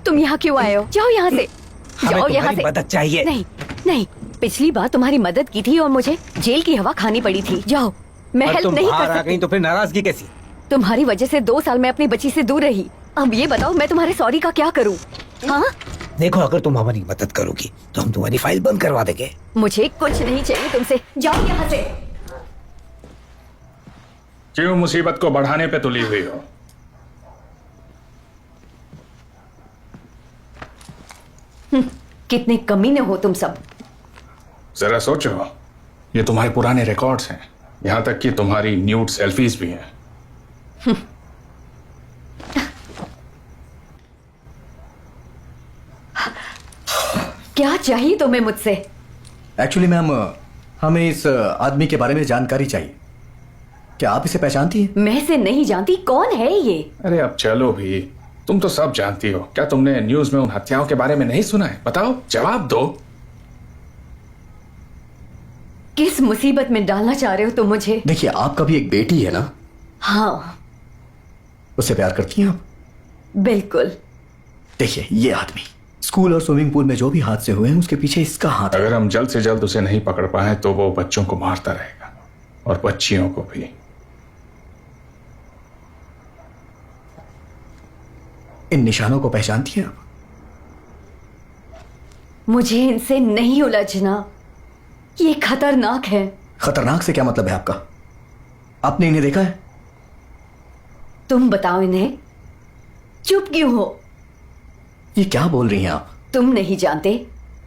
Speaker 4: तुम यहाँ क्यों आए हो? जाओ यहाँ से, जाओ यहाँ से।
Speaker 11: मदद चाहिए।
Speaker 4: नहीं, पिछली बार तुम्हारी मदद की थी और मुझे जेल की हवा खानी पड़ी थी। जाओ, मैं हेल्प नहीं कर सकती।
Speaker 11: तो फिर नाराजगी कैसी?
Speaker 4: तुम्हारी वजह से 2 साल मैं अपनी बच्ची से दूर रही। अब ये बताओ मैं तुम्हारे सॉरी का क्या करूं? हाँ?
Speaker 11: देखो, अगर तुम हमारी मदद करोगी तो हम तुम्हारी फाइल बंद करवा देंगे।
Speaker 4: मुझे कुछ नहीं चाहिए तुमसे, जाओ यहाँ से।
Speaker 1: क्यों मुसीबत को बढ़ाने पे तुली हुई हो?
Speaker 4: कितने कमीने हो तुम सब।
Speaker 1: जरा सोचो, ये तुम्हारे पुराने रिकॉर्ड्स हैं, यहां तक कि तुम्हारी न्यूड सेल्फीज भी हैं।
Speaker 4: क्या चाहिए तुम्हें मुझसे?
Speaker 6: एक्चुअली मैम, हमें इस आदमी के बारे में जानकारी चाहिए। क्या आप इसे पहचानती हैं?
Speaker 4: मैं इसे नहीं जानती। कौन है ये?
Speaker 1: अरे अब चलो भी, तुम तो सब जानती हो। क्या तुमने न्यूज में उन हत्याओं के बारे में नहीं सुना है? बताओ, जवाब दो।
Speaker 4: किस मुसीबत में डालना चाह रहे हो तुम मुझे?
Speaker 6: देखिए, आपका भी एक बेटी है ना?
Speaker 4: हाँ,
Speaker 6: उससे प्यार करती हैं आप?
Speaker 4: बिल्कुल।
Speaker 6: देखिए, ये आदमी स्कूल और स्विमिंग पूल में जो भी हादसे हुए हैं उसके पीछे इसका हाथ है।
Speaker 1: अगर हम जल्द से जल्द उसे नहीं पकड़ पाए तो वो बच्चों को मारता रहेगा, और बच्चियों को भी।
Speaker 6: इन निशानों को पहचानती हैं आप?
Speaker 4: मुझे इनसे नहीं उलझना, ये खतरनाक है।
Speaker 6: खतरनाक से क्या मतलब है आपका? आपने इन्हें देखा है?
Speaker 4: तुम बताओ इन्हें। चुप क्यों हो?
Speaker 6: ये क्या बोल रही हैं आप?
Speaker 4: तुम नहीं जानते,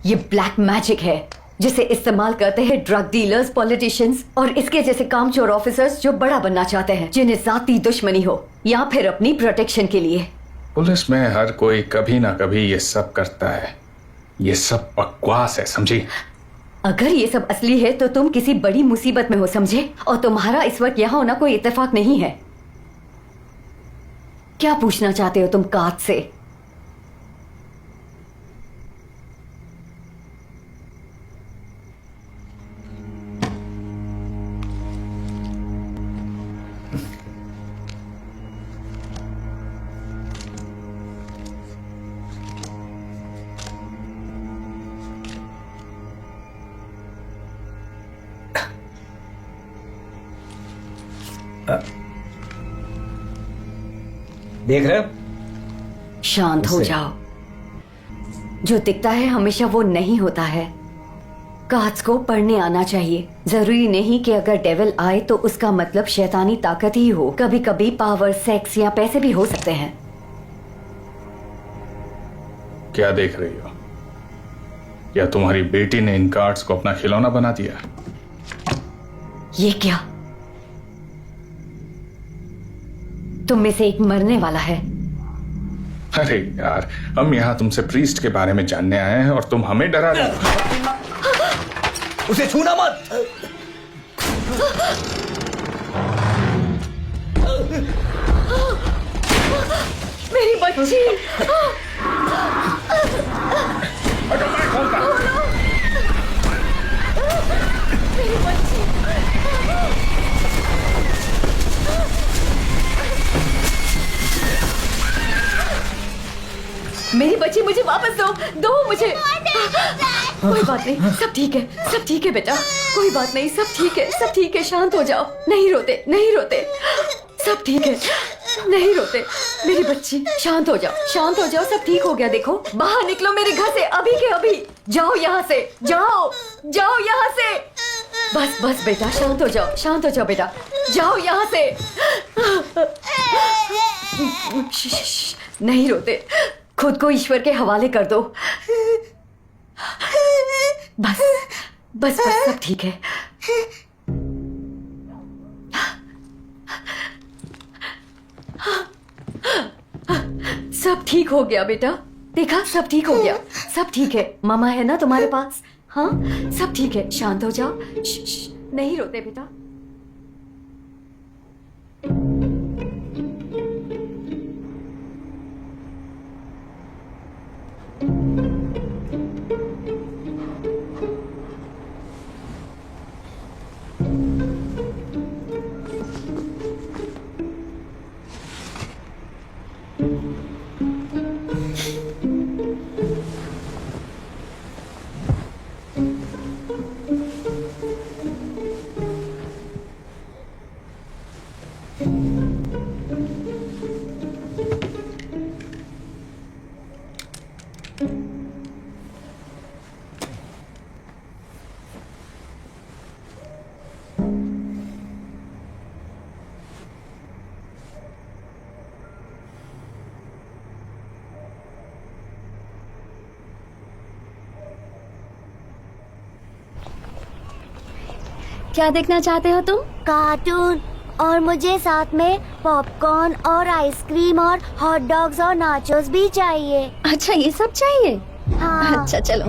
Speaker 4: ये ब्लैक मैजिक है जिसे इस्तेमाल करते हैं ड्रग डीलर्स, पॉलिटिशियंस और इसके जैसे कामचोर ऑफिसर्स जो बड़ा बनना चाहते हैं, जिन्हें जाती दुश्मनी हो या फिर अपनी प्रोटेक्शन के लिए।
Speaker 1: पुलिस में हर कोई कभी ना कभी ये सब करता है। ये सब बकवास है, समझी?
Speaker 4: अगर ये सब असली है तो तुम किसी बड़ी मुसीबत में हो, समझे? और तुम्हारा इस वक्त यहाँ होना कोई इत्तेफाक नहीं है। क्या पूछना चाहते हो तुम कात से?
Speaker 11: देख रहे हो?
Speaker 4: शांत हो जाओ। जो दिखता है हमेशा वो नहीं होता है। कार्ड्स को पढ़ने आना चाहिए। जरूरी नहीं कि अगर डेविल आए तो उसका मतलब शैतानी ताकत ही हो। कभी कभी पावर, सेक्स या पैसे भी हो सकते हैं।
Speaker 1: क्या देख रही हो? या तुम्हारी बेटी ने इन कार्ड्स को अपना खिलौना बना दिया?
Speaker 4: ये क्या? तुम में से एक मरने वाला है।
Speaker 1: अरे यार, हम यहाँ तुमसे प्रीस्ट के बारे में जानने आए हैं और तुम हमें डरा रहे हो।
Speaker 6: उसे छूना मत।
Speaker 4: मेरी बच्ची। मेरी बच्ची। मेरी बच्ची मुझे वापस दो मुझे। कोई बात नहीं, सब ठीक है, सब ठीक है बेटा, कोई बात नहीं, सब ठीक है, सब ठीक है, शांत हो जाओ। नहीं रोते, नहीं रोते, सब ठीक है, नहीं रोते। मेरी बच्ची, शांत हो जाओ, शांत हो जाओ, सब ठीक हो गया। देखो, बाहर निकलो मेरे घर से अभी के अभी। जाओ यहाँ से, जाओ, जाओ यहाँ से। बस बस बेटा, शांत हो जाओ, शांत हो जाओ बेटा, जाओ यहाँ से। नहीं रोते, खुद को ईश्वर के हवाले कर दो। बस बस बस, सब ठीक है। सब ठीक हो गया बेटा, देखा, सब ठीक हो गया, सब ठीक है। मामा है ना तुम्हारे पास? हाँ, सब ठीक है, शांत हो जाओ। नहीं रोते बेटा।
Speaker 3: क्या देखना चाहते हो तुम?
Speaker 8: कार्टून, और मुझे साथ में पॉपकॉर्न और आइसक्रीम और हॉट डॉग्स और नाचोस भी चाहिए।
Speaker 3: अच्छा, ये सब चाहिए?
Speaker 8: हाँ।
Speaker 3: अच्छा चलो।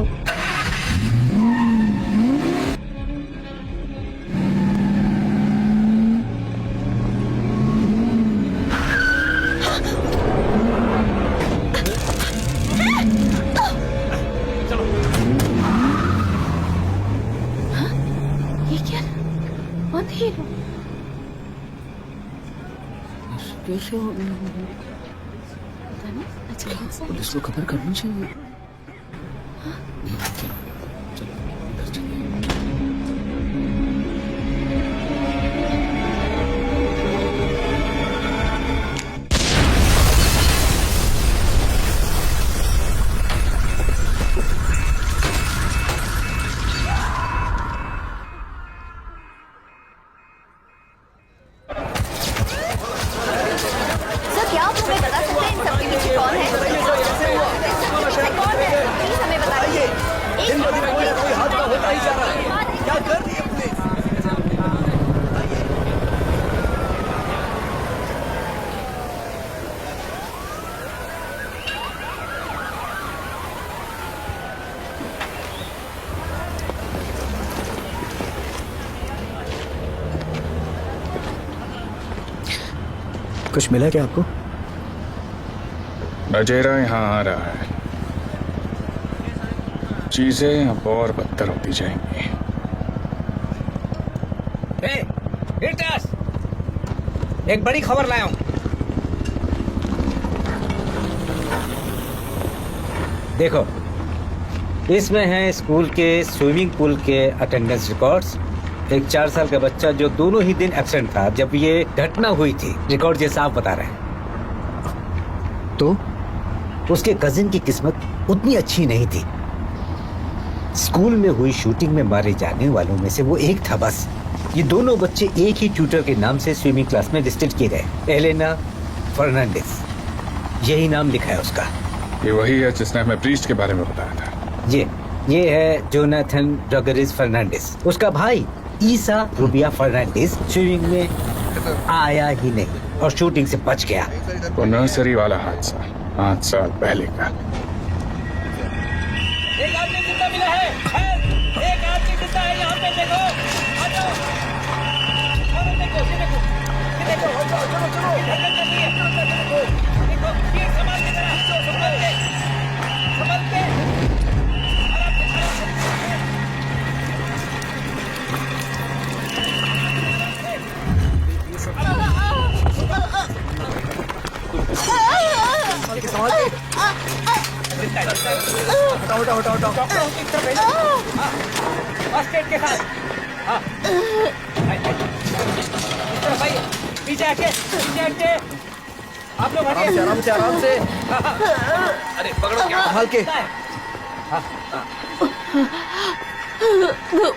Speaker 10: ये क्या? कौन थे ये लोग? पता नहीं। अच्छा,
Speaker 6: पुलिस को खबर करनी चाहिए।
Speaker 4: सर, क्या आप हमें बता सकते हैं इन सबके पीछे कौन है? कौन है? प्लीज हमें बताइए।
Speaker 6: कोई हादसा होता ही जा रहा है। क्या कर रही है पुलिस? कुछ मिला क्या आपको?
Speaker 1: बजेरा यहाँ आ रहा है। चीजें अब और बदतर होती जाएंगी।
Speaker 7: हिटलर्स, एक बड़ी खबर लाया हूं। देखो, इसमें है स्कूल के स्विमिंग पूल के अटेंडेंस रिकॉर्ड्स। एक 4 साल का बच्चा जो दोनों ही दिन एब्सेंट था जब ये घटना हुई थी, रिकॉर्ड ये साफ बता रहे हैं।
Speaker 6: तो
Speaker 11: उसके कजिन की किस्मत उतनी अच्छी नहीं थी। स्कूल में हुई शूटिंग में मारे जाने वालों में से वो एक था बस। ये दोनों बच्चे एक ही ट्यूटर के नाम से स्विमिंग क्लास में लिस्टेड किए गए, एलेना फर्नांडिस, यही नाम लिखा है उसका।
Speaker 1: ये वही है जिसने हमें प्रीस्ट के बारे में बताया था।
Speaker 11: ये है जोनाथन रॉगरिस फर्नांडिस। उसका भाई ईसा रूबिया फर्नांडिस स्विमिंग में आया ही नहीं और शूटिंग से बच गया।
Speaker 1: वो नर्सरी वाला हादसा 5 साल पहले का।
Speaker 7: एक आदमी जिंदा मिला है। एक आदमी जिंदा है, यहाँ पे देखो। आ जाओ। अरे देखो, ये देखो, ये देखो। चलो, चलो, धड़कन चल रही है। देखो, ये संभाल के जरा, संभाल के, संभाल के। आराम से, आराम से। हटाओ। फर्स्ट एड के साथ। हाँ। भाई, पीछे हटे। आप लोग हटिए।
Speaker 6: आराम से।
Speaker 7: अरे पकड़ो क्या?
Speaker 6: संभाल के।
Speaker 10: वो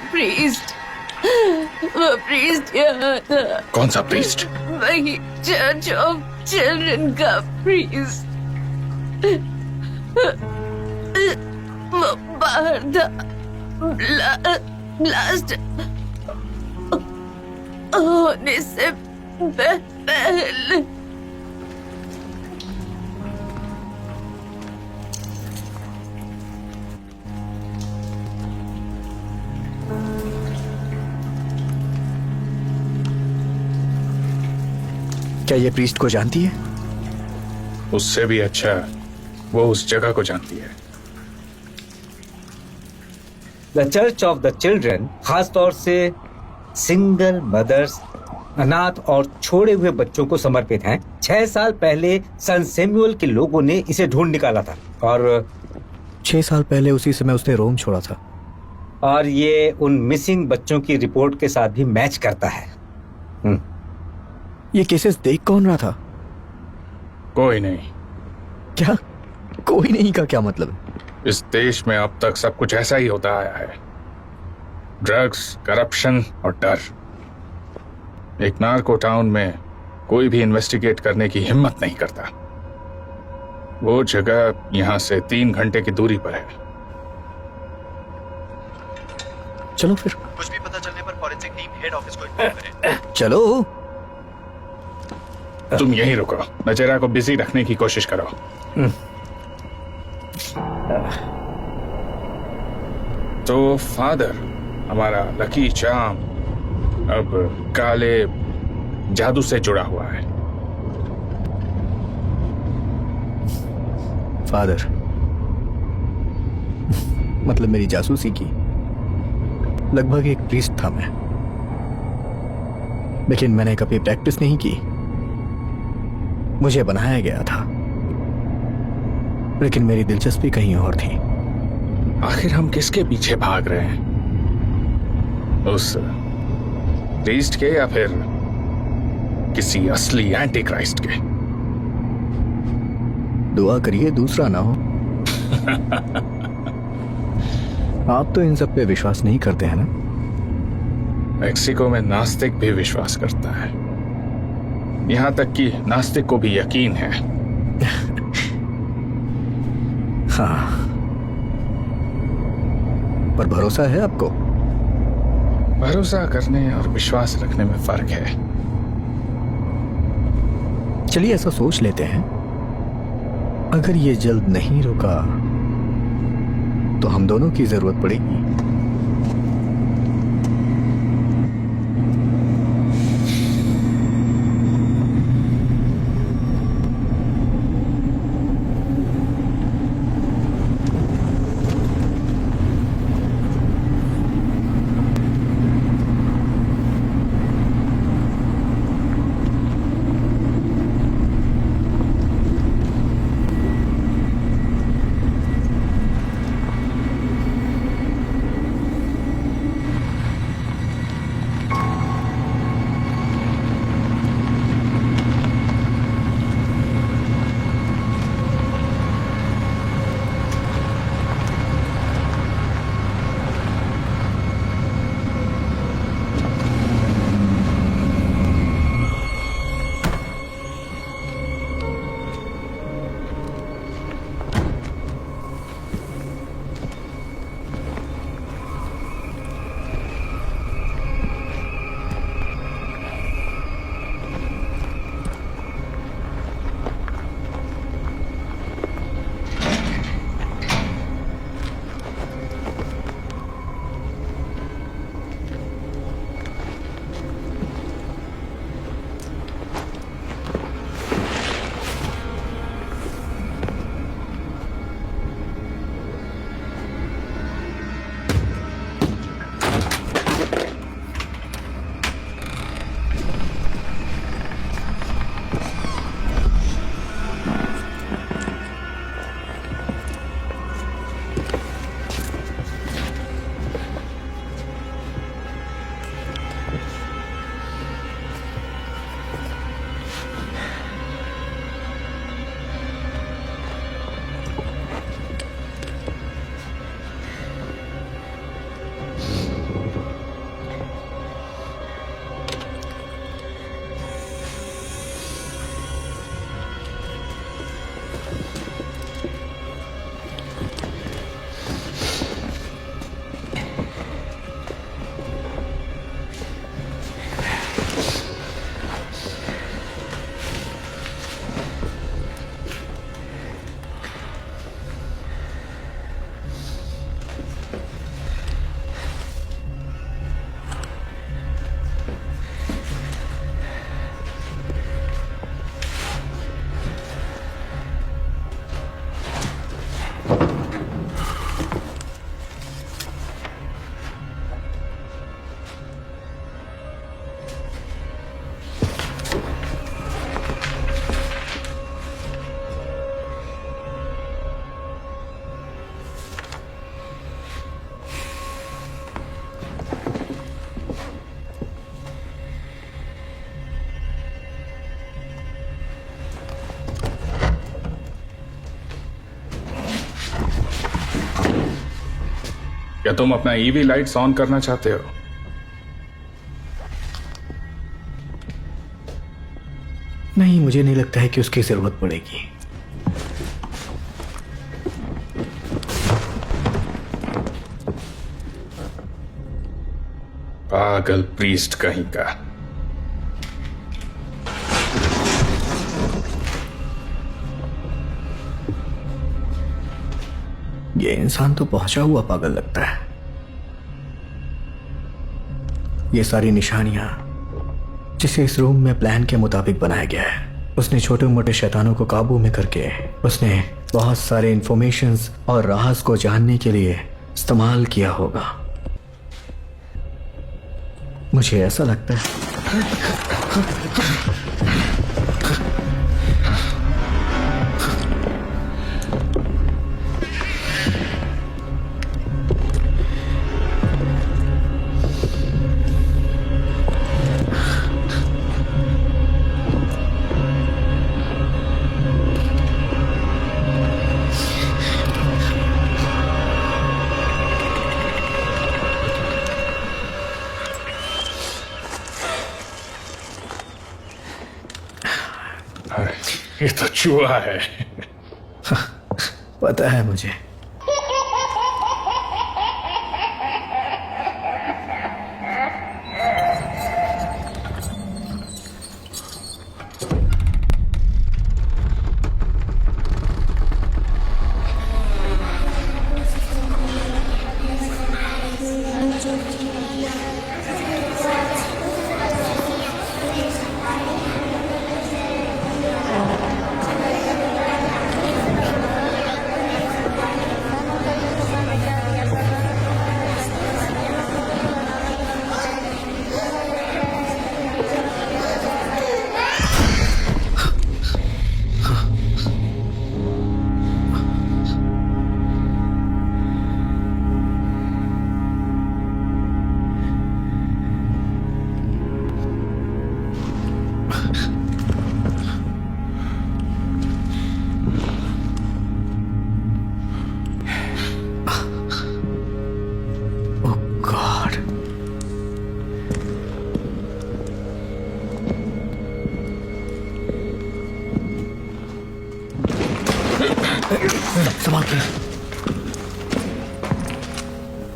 Speaker 10: प्रीस्ट यहाँ था।
Speaker 1: कौन सा प्रीस्ट?
Speaker 10: वही चर्च ऑफ चिल्ड्रन का प्रीस्ट। वो बाहर था। ब्लास्ट होने से पहले।
Speaker 6: क्या ये प्रीस्ट को जानती है?
Speaker 1: उससे भी अच्छा वो उस जगह को जानती है।
Speaker 11: The church of the children खास तौर से सिंगल मदर्स, अनाथ और छोड़े हुए बच्चों को समर्पित है। 6 साल पहले सन सैमुअल के लोगों ने इसे ढूंढ निकाला था और
Speaker 6: 6 साल पहले उसी समय उसने रोम छोड़ा था।
Speaker 11: और ये उन मिसिंग बच्चों की रिपोर्ट के साथ भी मैच करता है।
Speaker 6: ये केसेस देख कौन रहा था?
Speaker 1: कोई नहीं।
Speaker 6: क्या? कोई नहीं का क्या मतलब?
Speaker 1: इस देश में अब तक सब कुछ ऐसा ही होता आया है। ड्रग्स, करप्शन और डर। एक नार्को टाउन में कोई भी इन्वेस्टिगेट करने की हिम्मत नहीं करता। वो जगह यहां से 3 घंटे की दूरी पर है।
Speaker 6: चलो फिर।
Speaker 14: कुछ भी पता चलने पर फॉरेंसिक टीम हेड ऑफिस को इन्फॉर्म करे।
Speaker 6: चलो।
Speaker 1: तुम यहीं रुको, नजेरा को बिजी रखने की कोशिश करो। तो फादर, हमारा लकी चाम अब काले जादू से जुड़ा हुआ है।
Speaker 6: फादर मतलब मेरी जासूसी की। लगभग एक प्रीस्ट था मैं, लेकिन मैंने कभी प्रैक्टिस नहीं की। मुझे बनाया गया था, लेकिन मेरी दिलचस्पी कहीं और थी।
Speaker 1: आखिर हम किसके पीछे भाग रहे हैं? उस प्रीस्ट के या फिर किसी असली एंटी क्राइस्ट के?
Speaker 6: दुआ करिए दूसरा ना हो। आप तो इन सब पे विश्वास नहीं करते हैं ना?
Speaker 1: मेक्सिको में नास्तिक भी विश्वास करता है, यहां तक कि नास्तिक को भी यकीन है।
Speaker 6: हाँ, पर भरोसा है आपको?
Speaker 1: भरोसा करने और विश्वास रखने में फर्क है।
Speaker 6: चलिए ऐसा सोच लेते हैं, अगर ये जल्द नहीं रुका तो हम दोनों की जरूरत पड़ेगी।
Speaker 1: क्या तुम अपना ईवी लाइट्स ऑन करना चाहते हो?
Speaker 6: नहीं, मुझे नहीं लगता है कि उसकी जरूरत पड़ेगी।
Speaker 1: पागल प्रीस्ट कहीं का।
Speaker 6: ये इंसान तो पहुंचा हुआ पागल लगता है। ये सारी निशानियां जिसे इस रूम में प्लान के मुताबिक बनाया गया है, उसने छोटे मोटे शैतानों को काबू में करके उसने बहुत सारे इंफॉर्मेशंस और राज को जानने के लिए इस्तेमाल किया होगा। मुझे ऐसा लगता है।
Speaker 1: ये तो चूहा है।
Speaker 6: पता है मुझे।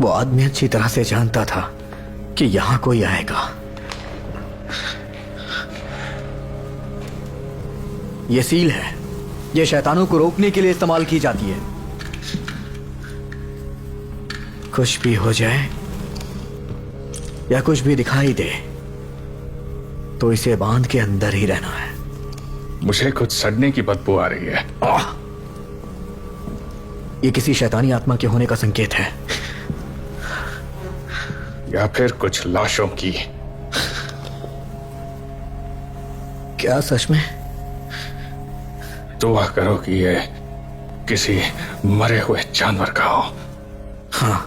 Speaker 6: वो आदमी अच्छी तरह से जानता था कि यहां कोई आएगा। ये सील है, ये शैतानों को रोकने के लिए इस्तेमाल की जाती है। कुछ भी हो जाए या कुछ भी दिखाई दे तो इसे बांध के अंदर ही रहना है।
Speaker 1: मुझे कुछ सड़ने की बदबू आ रही है।
Speaker 6: ये किसी शैतानी आत्मा के होने का संकेत है,
Speaker 1: या फिर कुछ लाशों की।
Speaker 6: क्या सच में?
Speaker 1: दुआ करो कि ये किसी मरे हुए जानवर का हो।
Speaker 6: हाँ,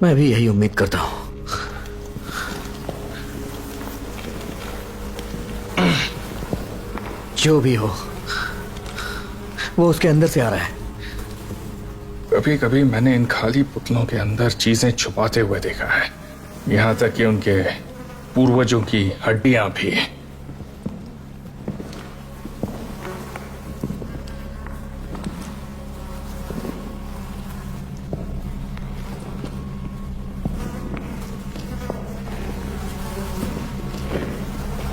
Speaker 6: मैं भी यही उम्मीद करता हूं। जो भी हो, वो उसके अंदर से आ रहा है।
Speaker 1: कभी कभी मैंने इन खाली पुतलों के अंदर चीजें छुपाते हुए देखा है, यहां तक कि उनके पूर्वजों की हड्डियां भी।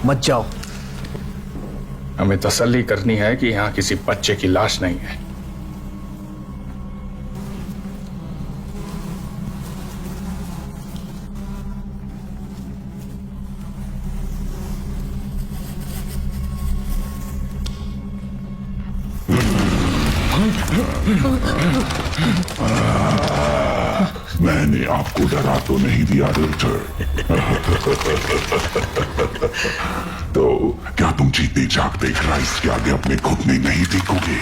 Speaker 6: मत जाओ।
Speaker 1: हमें तसल्ली करनी है कि यहां किसी बच्चे की लाश नहीं है।
Speaker 15: मैंने आपको डरा तो नहीं दिया रिचर्ड। तो क्या तुम जीते जागते क्राइस्ट के आगे अपने घुटने नहीं टेकोगे?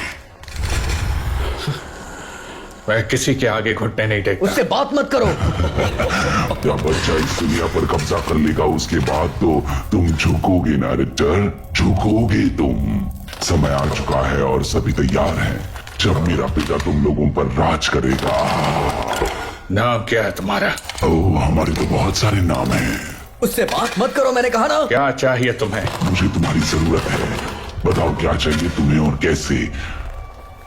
Speaker 1: मैं किसी के आगे घुटने नहीं टेकता।
Speaker 6: उससे बात मत करो।
Speaker 15: क्या बच्चा इस दुनिया पर कब्जा कर लेगा उसके बाद तो तुम झुकोगे ना रिचर्ड? झुकोगे तुम। समय आ चुका है और सभी तैयार हैं जब मेरा पिता तुम लोगों पर राज करेगा।
Speaker 1: नाम क्या है तुम्हारा?
Speaker 15: ओह, हमारे तो बहुत सारे नाम हैं।
Speaker 6: उससे बात मत करो, मैंने कहा ना।
Speaker 1: क्या चाहिए तुम्हें?
Speaker 15: मुझे तुम्हारी जरूरत है। बताओ क्या चाहिए तुम्हें और कैसे?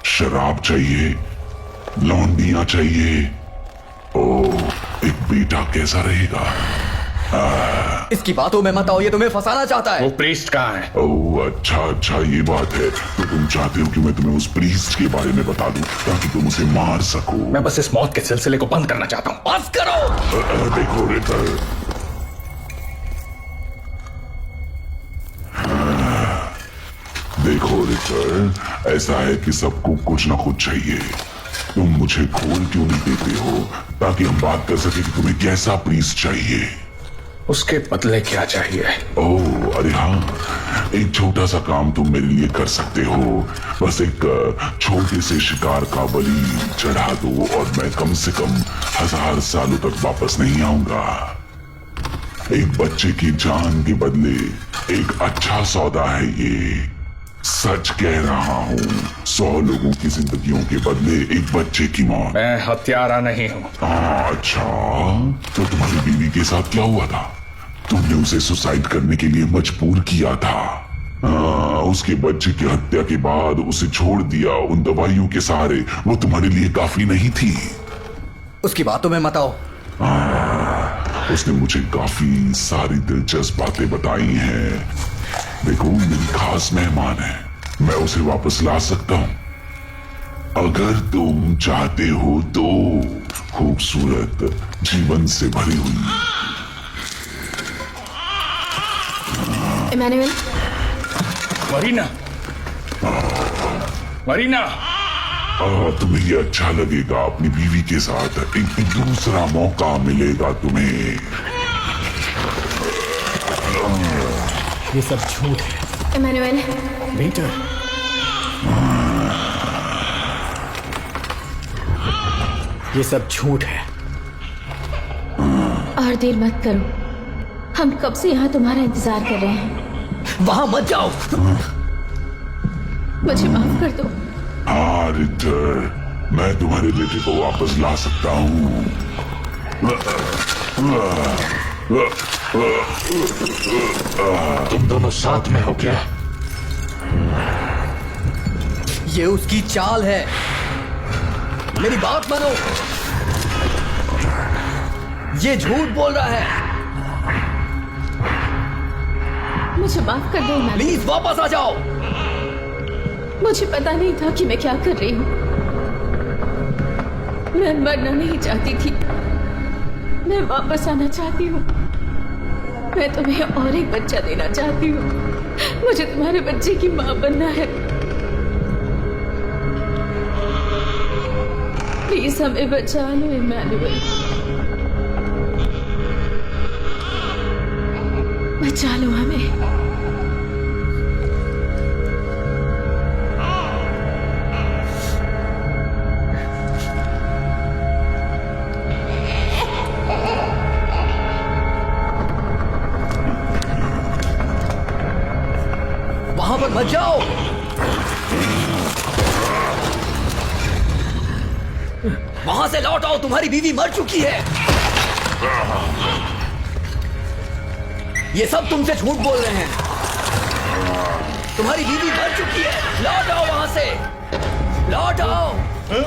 Speaker 15: शराब चाहिए, लौंडियां चाहिए, एक बेटा कैसा रहेगा?
Speaker 6: इसकी बातों में मत आओ, ये तुम्हें फंसाना चाहता है।
Speaker 1: वो प्रीस्ट कहाँ है?
Speaker 15: ओह अच्छा ये बात है। तो तुम चाहते हो कि मैं तुम्हें उस प्रीस्ट के बारे में बता दूं ताकि तुम उसे मार सको?
Speaker 1: मैं बस इस मौत के सिलसिले को बंद करना चाहता हूँ।
Speaker 6: बस करो।
Speaker 15: देखो रिटर, देखो रिटर, ऐसा है कि सबको कुछ ना कुछ चाहिए। तुम मुझे खोल क्यों नहीं देते हो ताकि हम बात कर सके कि तुम्हें कैसा प्रीस्ट चाहिए?
Speaker 1: उसके बदले क्या चाहिए?
Speaker 15: ओह अरे हाँ, एक छोटा सा काम तुम मेरे लिए कर सकते हो। बस एक छोटे से शिकार का बलि चढ़ा दो और मैं कम से कम 1000 सालों तक वापस नहीं आऊंगा। एक बच्चे की जान के बदले एक अच्छा सौदा है ये। सच कह रहा हूँ, 100 लोगों की जिंदगियों के बदले एक बच्चे की मौत।
Speaker 1: मैं हत्यारा नहीं हूँ।
Speaker 15: अच्छा, तो तुम्हारी बीवी के साथ क्या हुआ था? तुमने उसे सुसाइड करने के लिए मजबूर किया था। उसके बच्चे की हत्या के बाद उसे छोड़ दिया उन दवाइयों के सहारे। वो तुम्हारे लिए काफी नहीं थी।
Speaker 6: उसकी बातों में मत आओ।
Speaker 15: उसने मुझे काफी सारी दिलचस्प बातें बताई हैं। देखो, मेरी खास मेहमान है, मैं उसे वापस ला सकता हूँ अगर तुम चाहते हो तो। खूबसूरत, जीवन से भरी हुई।
Speaker 10: इमैनुअल।
Speaker 1: मरीना, मरीना,
Speaker 15: तुम्हें ये अच्छा लगेगा। अपनी बीवी के साथ एक दूसरा मौका मिलेगा तुम्हें।
Speaker 2: ये सब झूठ है।
Speaker 10: इमैनुअल।
Speaker 2: बेटा, ये सब झूठ है।
Speaker 10: और देर मत करो, हम कब से यहाँ तुम्हारा इंतजार कर रहे हैं।
Speaker 6: वहां मत जाओ।
Speaker 10: मुझे माफ कर दो।
Speaker 15: हाँ रिटर, मैं तुम्हारे बेटे को वापस ला सकता हूँ।
Speaker 1: तुम दोनों साथ में हो क्या?
Speaker 6: ये उसकी चाल है, मेरी बात मानो। ये झूठ बोल रहा है।
Speaker 10: मुझे माफ कर दो इमैनुअल।
Speaker 6: प्लीज वापस आ जाओ।
Speaker 10: मुझे पता नहीं था कि मैं क्या कर रही हूँ। मैं मरना नहीं चाहती थी, मैं वापस आना चाहती हूँ। मैं तुम्हें और एक बच्चा देना चाहती हूँ। मुझे तुम्हारे बच्चे की माँ बनना है। प्लीज हमें बचा लो इमैनुअल, बचा लो हमें।
Speaker 6: वहां पर मत जाओ। वहां से लौट आओ, तुम्हारी बीवी मर चुकी है। ये सब तुमसे झूठ बोल रहे हैं। तुम्हारी बीवी मर चुकी है। लौट आओ वहां से, लौट आओ। मैं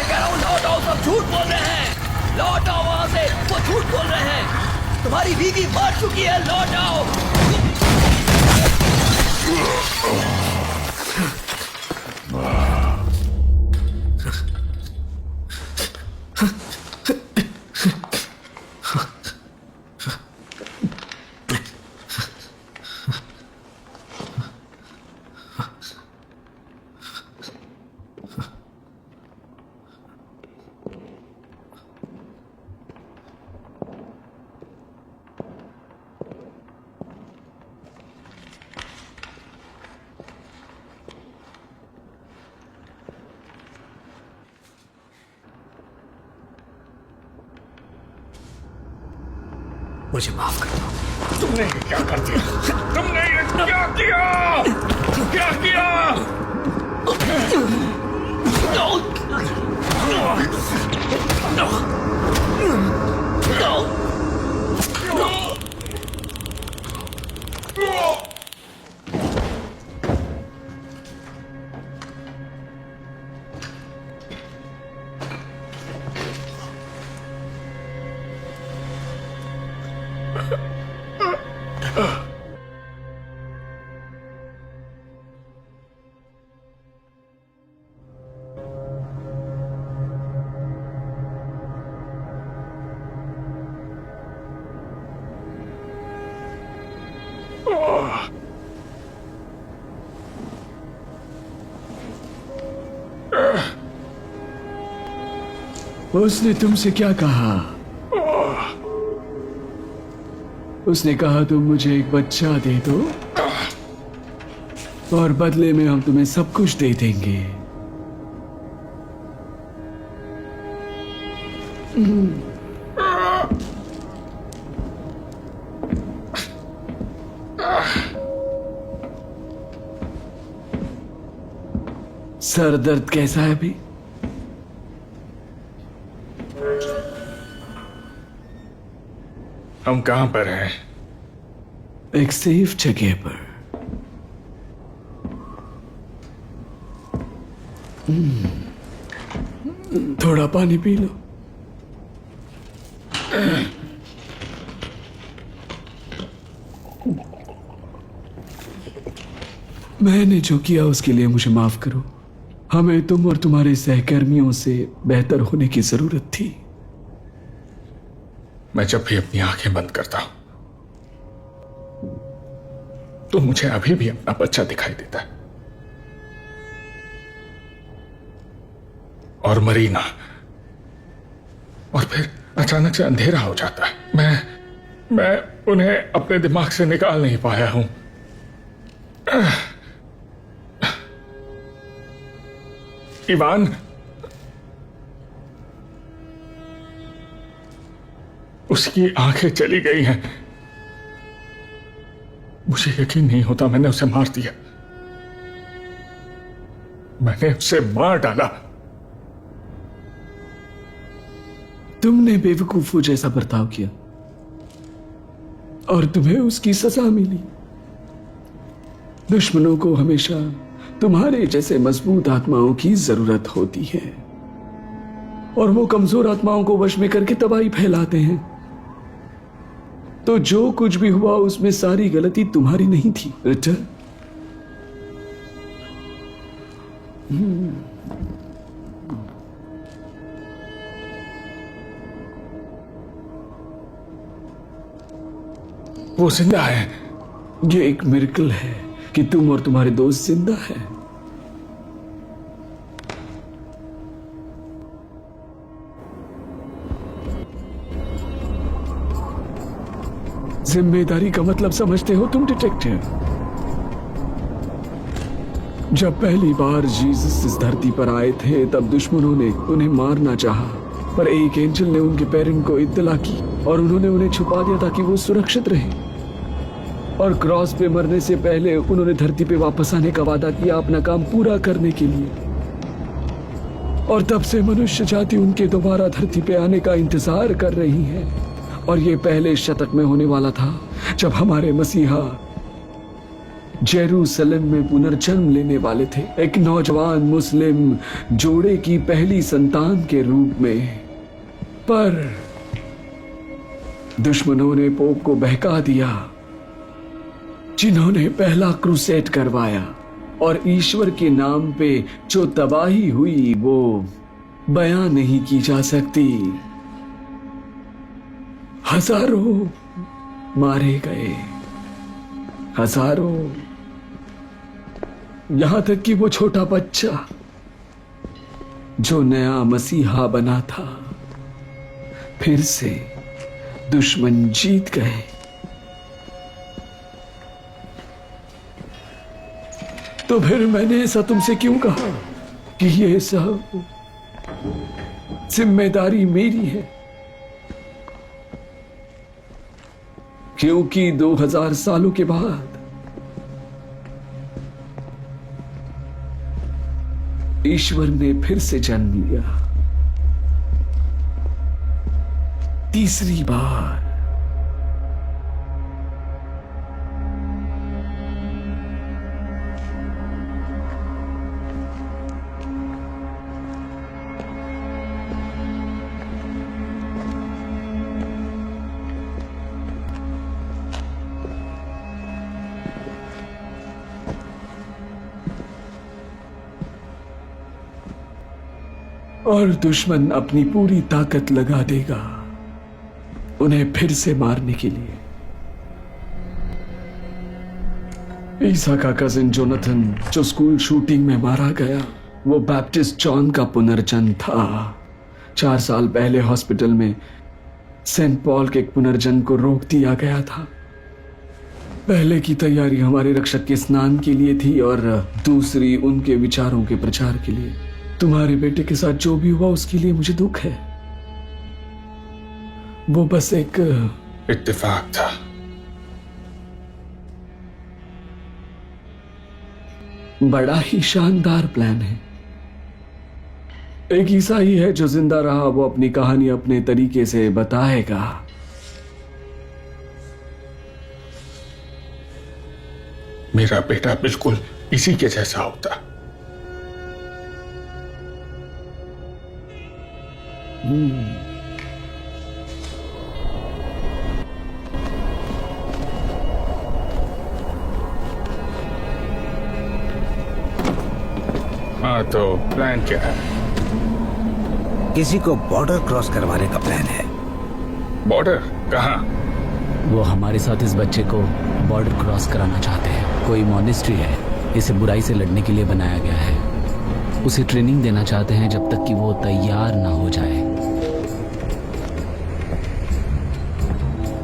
Speaker 6: कह रहा हूं लौट आओ, सब झूठ बोल रहे हैं। लौट आओ वहां से, वो झूठ बोल रहे हैं। तुम्हारी बीवी मर चुकी है, लौट आओ। मुझे माफ कर दो।
Speaker 1: तुमने ये क्या कर दिया? तुमने ये क्या किया? क्या किया?
Speaker 16: उसने तुमसे क्या कहा? उसने कहा तुम मुझे एक बच्चा दे दो और बदले में हम तुम्हें सब कुछ दे देंगे। सर दर्द कैसा है अभी?
Speaker 1: हम कहां पर हैं?
Speaker 16: एक सेफ जगह पर। थोड़ा पानी पी लो। मैंने जो किया उसके लिए मुझे माफ करो। हमें तुम और तुम्हारे सहकर्मियों से बेहतर होने की जरूरत थी।
Speaker 1: मैं जब भी अपनी आंखें बंद करता हूं तो मुझे अभी भी अपना बच्चा दिखाई देता है और मरीना, और फिर अचानक से अंधेरा हो जाता है। मैं उन्हें अपने दिमाग से निकाल नहीं पाया हूं। इवान, उसकी आंखें चली गई हैं। मुझे यकीन नहीं होता मैंने उसे मार दिया। मैंने उसे मार डाला।
Speaker 16: तुमने बेवकूफों जैसा बर्ताव किया और तुम्हें उसकी सजा मिली। दुश्मनों को हमेशा तुम्हारे जैसे मजबूत आत्माओं की जरूरत होती है और वो कमजोर आत्माओं को वश में करके तबाही फैलाते हैं। तो जो कुछ भी हुआ उसमें सारी गलती तुम्हारी नहीं थी, रिटर।
Speaker 1: वो जिंदा है।
Speaker 16: ये एक मिरेकल है कि तुम और तुम्हारे दोस्त जिंदा हैं। जिम्मेदारी का मतलब समझते हो तुम डिटेक्टिव? जब पहली बार जीसस इस धरती पर आए थे तब दुश्मनों ने उन्हें मारना चाहा, पर एक एंजल ने उनके पेरेंट को इत्तला की और उन्होंने उन्हें छुपा दिया ताकि वो सुरक्षित रहे। और क्रॉस पे मरने से पहले उन्होंने धरती पे वापस आने का वादा किया अपना काम पूरा करने के लिए। और तब से मनुष्य जाति उनके दोबारा धरती पे आने का इंतजार कर रही है। और ये पहले शतक में होने वाला था जब हमारे मसीहा जेरूसलम में पुनर्जन्म लेने वाले थे, एक नौजवान मुस्लिम जोड़े की पहली संतान के रूप में। पर दुश्मनों ने पोप को बहका दिया, जिन्होंने पहला क्रूसेड करवाया, और ईश्वर के नाम पे जो तबाही हुई वो बयां नहीं की जा सकती। हजारों मारे गए, हजारों, यहां तक कि वो छोटा बच्चा जो नया मसीहा बना था। फिर से दुश्मन जीत गए। तो फिर मैंने ऐसा तुमसे क्यों कहा कि ये सब जिम्मेदारी मेरी है? क्योंकि 2000 सालों के बाद ईश्वर ने फिर से जन्म लिया, तीसरी बार। और दुश्मन अपनी पूरी ताकत लगा देगा उन्हें फिर से मारने के लिए। ईसा का कजिन जोनाथन जो स्कूल शूटिंग में मारा गया, वो बैप्टिस्ट जॉन का पुनर्जन्म था। 4 साल पहले हॉस्पिटल में सेंट पॉल के पुनर्जन्म को रोक दिया गया था। पहले की तैयारी हमारे रक्षक के स्नान के लिए थी और दूसरी उनके विचारों के प्रचार के लिए। तुम्हारे बेटे के साथ जो भी हुआ उसके लिए मुझे दुख है। वो बस एक
Speaker 1: इत्तेफाक था।
Speaker 16: बड़ा ही शानदार प्लान है। एक ईसाई है जो जिंदा रहा, वो अपनी कहानी अपने तरीके से बताएगा।
Speaker 1: मेरा बेटा बिल्कुल इसी के जैसा होता। हाँ, तो प्लान क्या है?
Speaker 11: किसी को बॉर्डर क्रॉस करवाने का प्लान है।
Speaker 1: बॉर्डर कहाँ?
Speaker 2: वो हमारे साथ इस बच्चे को बॉर्डर क्रॉस कराना चाहते हैं। कोई मॉनेस्ट्री है, इसे बुराई से लड़ने के लिए बनाया गया है। उसे ट्रेनिंग देना चाहते हैं जब तक कि वो तैयार ना हो जाए।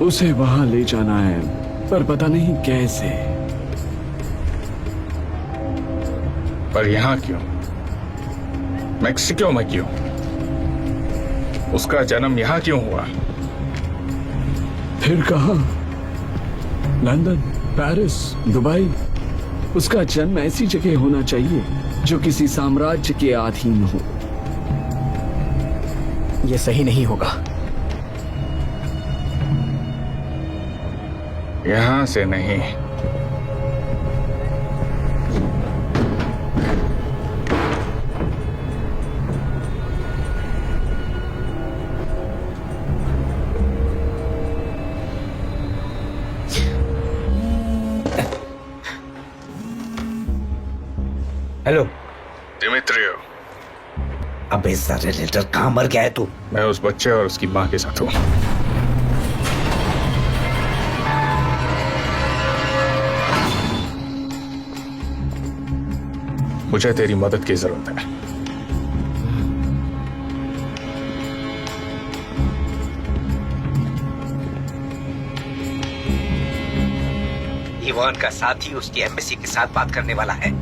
Speaker 16: उसे वहां ले जाना है, पर पता नहीं कैसे।
Speaker 1: पर यहाँ क्यों? मैक्सिको में क्यों? उसका जन्म यहाँ क्यों हुआ?
Speaker 16: फिर कहाँ? London, Paris, Dubai. उसका जन्म ऐसी जगह होना चाहिए जो किसी साम्राज्य के अधीन हो।
Speaker 6: यह सही नहीं होगा।
Speaker 1: यहां से नहीं।
Speaker 7: हेलो
Speaker 1: दिमित्रियो।
Speaker 7: अबे सारे लेटर कहाँ मर गया है तू?
Speaker 1: मैं उस बच्चे और उसकी माँ के साथ हूँ। मुझे तेरी मदद की जरूरत है।
Speaker 7: इवान का साथी उसकी एम्बेसी के साथ बात करने वाला है।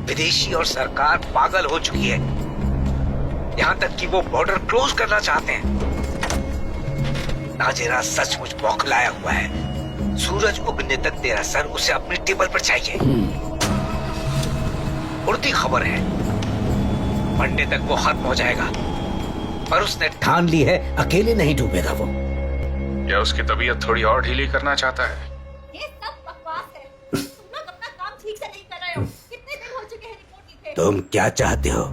Speaker 7: विदेशी और सरकार पागल हो चुकी है, यहाँ तक कि वो बॉर्डर क्लोज करना चाहते हैं। नाजेरा सचमुच बौखलाया हुआ है। सूरज उगने तक तेरा सर उसे अपनी टेबल पर चाहिए। उड़ती खबर है, मंडे तक वो खत्म हो जाएगा, पर उसने ठान ली है अकेले नहीं डूबेगा वो।
Speaker 1: या उसकी तबीयत थोड़ी और ढीली करना चाहता है?
Speaker 9: ये सब बकवास है। तुम लोग अपना काम ठीक से नहीं कर रहे हो। कितने दिन हो चुके हैं रिपोर्ट लिखे?
Speaker 7: तुम क्या चाहते हो?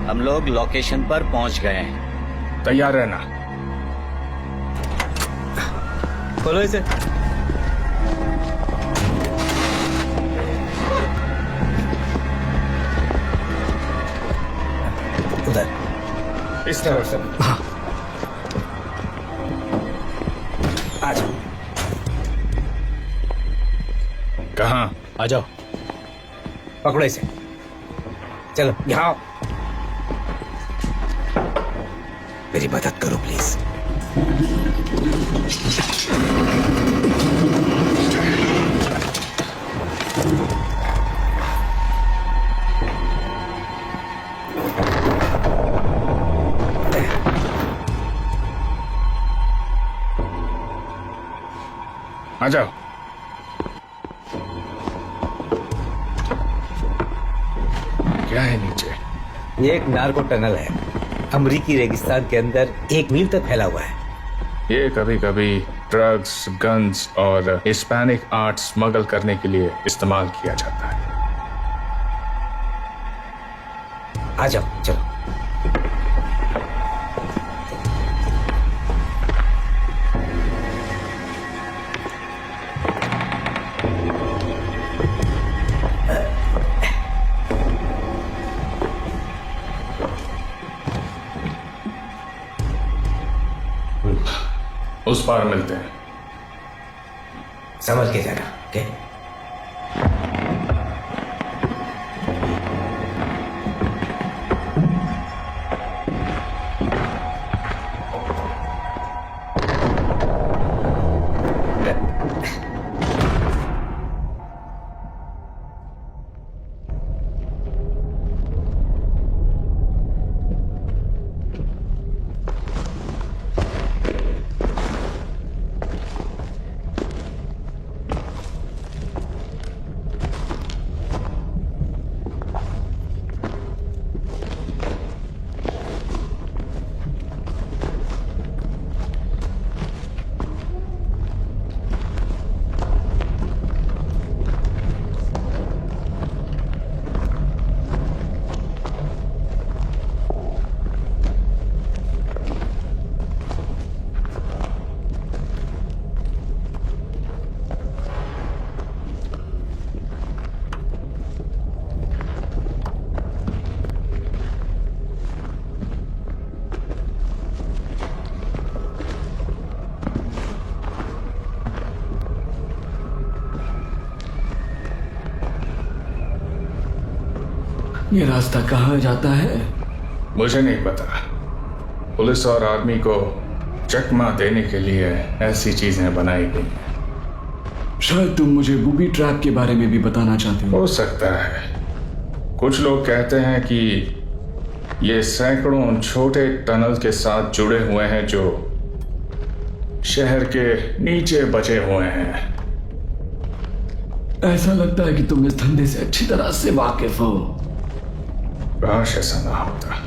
Speaker 13: हम लोग लोकेशन पर पहुंच गए हैं।
Speaker 1: तैयार रहना।
Speaker 11: खोलो इसे।
Speaker 7: उधर
Speaker 1: इस तरफ से।
Speaker 7: हाँ। आ जाओ।
Speaker 1: कहाँ?
Speaker 2: आ जाओ।
Speaker 7: पकड़ो इसे। चलो यहाँ आओ। मेरी मदद करो प्लीज।
Speaker 1: आ जाओ। क्या है नीचे?
Speaker 11: ये एक नार्को टनल है, अमरीकी रेगिस्तान के अंदर 1 मील तक फैला हुआ है।
Speaker 1: ये कभी कभी ड्रग्स, गन्स और हिस्पैनिक आर्ट स्मगल करने के लिए इस्तेमाल किया जाता है।
Speaker 11: आ जाओ, चलो।
Speaker 1: उस पार मिलते हैं।
Speaker 11: समझ के जाना, ओके?
Speaker 16: ये रास्ता कहाँ जाता है?
Speaker 1: मुझे नहीं पता। पुलिस और आर्मी को चकमा देने के लिए ऐसी चीजें बनाई गई हैं।
Speaker 16: शायद तुम मुझे बूबी ट्रैप के बारे में भी बताना चाहते हो।
Speaker 1: हो सकता है। कुछ लोग कहते हैं कि ये सैकड़ों छोटे टनल के साथ जुड़े हुए हैं जो शहर के नीचे बचे हुए हैं।
Speaker 16: ऐसा लगता है कि तुम इस धंधे से अच्छी तरह से वाकिफ हो।
Speaker 1: काश ऐसा ना होता।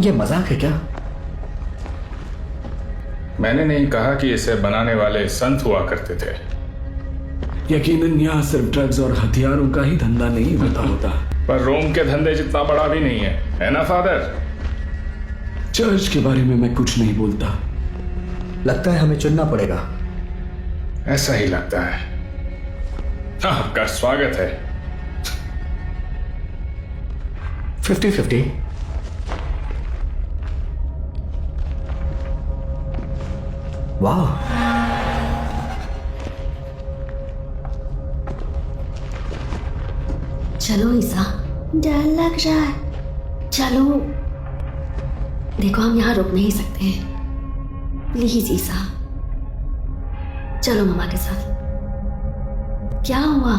Speaker 6: ये मजाक है क्या?
Speaker 1: मैंने नहीं कहा कि इसे बनाने वाले संत हुआ करते थे।
Speaker 16: यकीनन यहाँ सिर्फ ड्रग्स और हथियारों का ही धंधा नहीं होता।
Speaker 1: पर रोम के धंधे जितना बड़ा भी नहीं है ना फादर?
Speaker 16: चर्च के बारे में मैं कुछ नहीं बोलता।
Speaker 6: लगता है हमें चुनना पड़ेगा।
Speaker 1: ऐसा ही लगता है। आपका स्वागत है।
Speaker 6: 50-50। वाह,
Speaker 3: चलो ईसा, डर लग रहा है। चलो, देखो हम यहाँ रुक नहीं सकते हैं। प्लीज ईसा, चलो मम्मा के साथ। क्या हुआ?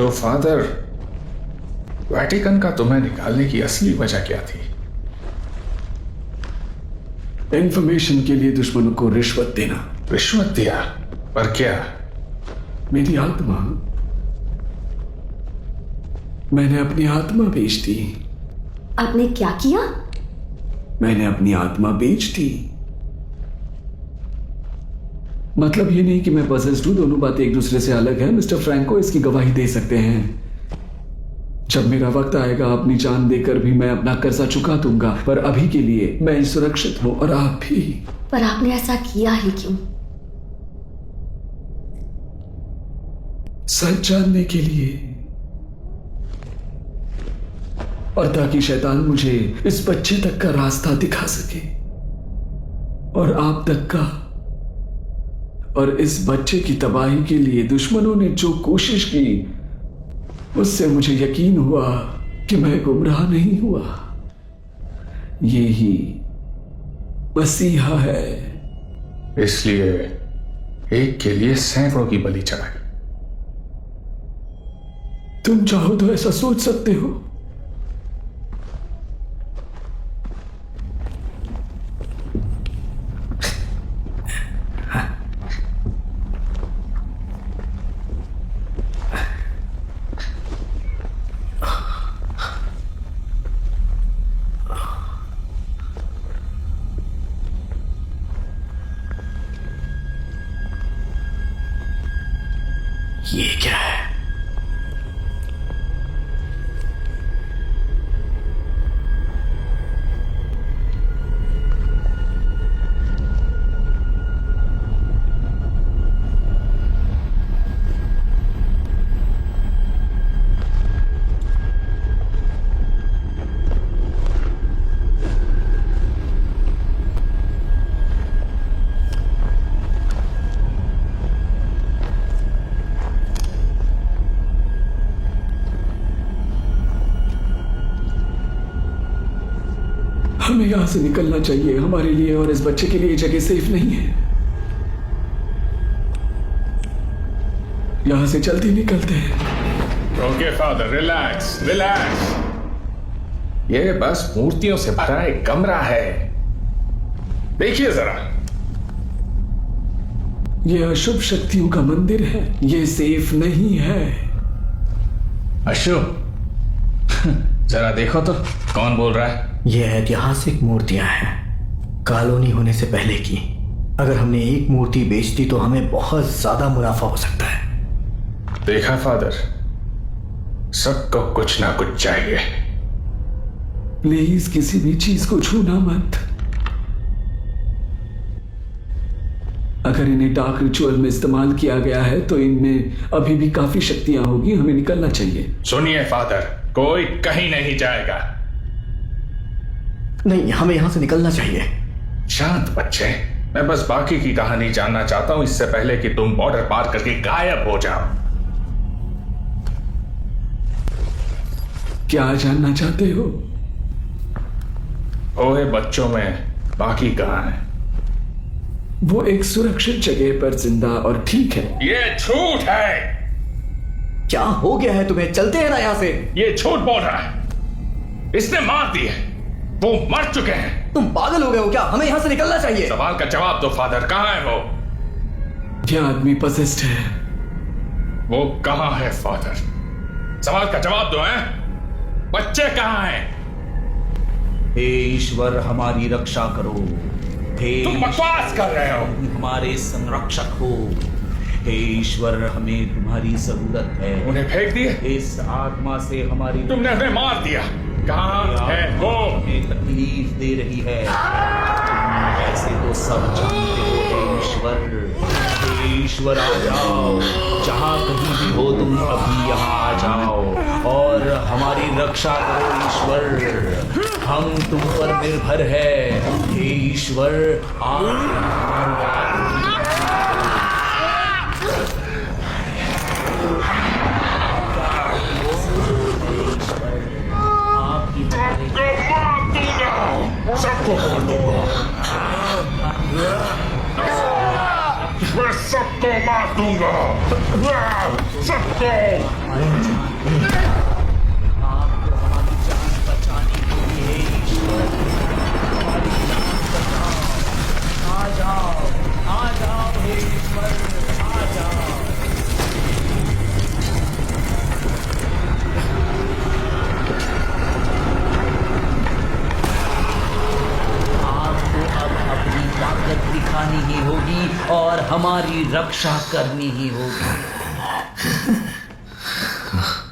Speaker 1: तो फादर, वेटिकन का तुम्हें निकालने की असली वजह क्या थी?
Speaker 16: इंफॉर्मेशन के लिए दुश्मनों को रिश्वत देना।
Speaker 1: रिश्वत दिया? पर क्या?
Speaker 16: मेरी आत्मा, मैंने अपनी आत्मा बेच दी।
Speaker 3: आपने क्या किया?
Speaker 16: मैंने अपनी आत्मा बेच दी। मतलब ये नहीं कि मैं पॉसेस्ड हूं, दोनों बातें एक दूसरे से अलग है। मिस्टर फ्रैंको इसकी गवाही दे सकते हैं। जब मेरा वक्त आएगा अपनी जान देकर भी मैं अपना कर्जा चुका दूंगा, पर अभी के लिए मैं सुरक्षित हूं और आप भी।
Speaker 3: पर आपने ऐसा किया ही क्यों?
Speaker 16: सच जानने के लिए, और ताकि शैतान मुझे इस बच्चे तक का रास्ता दिखा सके, और आप तक का। और इस बच्चे की तबाही के लिए दुश्मनों ने जो कोशिश की, उससे मुझे यकीन हुआ कि मैं गुमराह नहीं हुआ। ये ही मसीहा है।
Speaker 1: इसलिए एक के लिए सैकड़ों की बलि चढ़ाई।
Speaker 16: तुम चाहो तो ऐसा सोच सकते हो। ये क्या है? हमें यहां से निकलना चाहिए। हमारे लिए और इस बच्चे के लिए जगह सेफ नहीं है। यहां से जल्दी निकलते हैं।
Speaker 1: Okay father, relax relax. ये बस मूर्तियों से भरा एक कमरा है। देखिए जरा।
Speaker 16: ये अशुभ शक्तियों का मंदिर है। ये सेफ नहीं है।
Speaker 1: अशुभ? जरा देखो तो कौन बोल रहा है?
Speaker 6: ये ऐतिहासिक मूर्तियां हैं, कॉलोनी होने से पहले की। अगर हमने एक मूर्ति बेच दी तो हमें बहुत ज्यादा मुनाफा हो सकता है।
Speaker 1: देखा फादर, सबको कुछ ना कुछ चाहिए।
Speaker 16: प्लीज किसी भी चीज को छूना मत। अगर इन्हें डार्क रिचुअल में इस्तेमाल किया गया है तो इनमें अभी भी काफी शक्तियां होगी। हमें निकलना चाहिए।
Speaker 1: सुनिए फादर, कोई कहीं नहीं जाएगा।
Speaker 6: नहीं, हमें यहां से निकलना चाहिए।
Speaker 1: शांत बच्चे, मैं बस बाकी की कहानी जानना चाहता हूं इससे पहले कि तुम बॉर्डर पार करके गायब हो जाओ।
Speaker 16: क्या जानना चाहते हो?
Speaker 1: ओए बच्चों में बाकी कहां है?
Speaker 16: वो एक सुरक्षित जगह पर जिंदा और ठीक है।
Speaker 1: ये झूठ है।
Speaker 6: क्या हो गया है तुम्हें? चलते हैं ना यहां से।
Speaker 1: ये झूठ बोल रहा है। इसने मार दिए, वो मर चुके हैं।
Speaker 6: तुम पागल हो गए हो क्या? हमें यहां से निकलना चाहिए।
Speaker 1: सवाल का जवाब दो फादर, कहां है वो?
Speaker 16: ये आदमी पसेस्ड है।
Speaker 1: वो कहां है फादर? सवाल का जवाब दो। हैं? बच्चे कहां हैं?
Speaker 13: हे ईश्वर, हमारी रक्षा करो। हे
Speaker 1: तुम बकवास कर रहे हो।
Speaker 13: हमारे संरक्षक हो। हे ईश्वर, हमें तुम्हारी जरूरत है।
Speaker 1: उन्हें फेंक दिए?
Speaker 13: इस आत्मा से हमारी,
Speaker 1: तुमने उन्हें मार दिया। कहां है वो?
Speaker 13: हमें तकलीफ दे रही है। तुम ऐसे तो सब जानते हो। हे ईश्वर, आ जाओ। जहां कहीं भी हो तुम अभी यहाँ आ जाओ और हमारी रक्षा करो ईश्वर। हम तुम पर निर्भर है। हे ईश्वर,
Speaker 1: सबको मार दूंगा। मैं सबको
Speaker 15: मार दूंगा सबको।
Speaker 5: दिखानी ही होगी और हमारी रक्षा करनी ही होगी।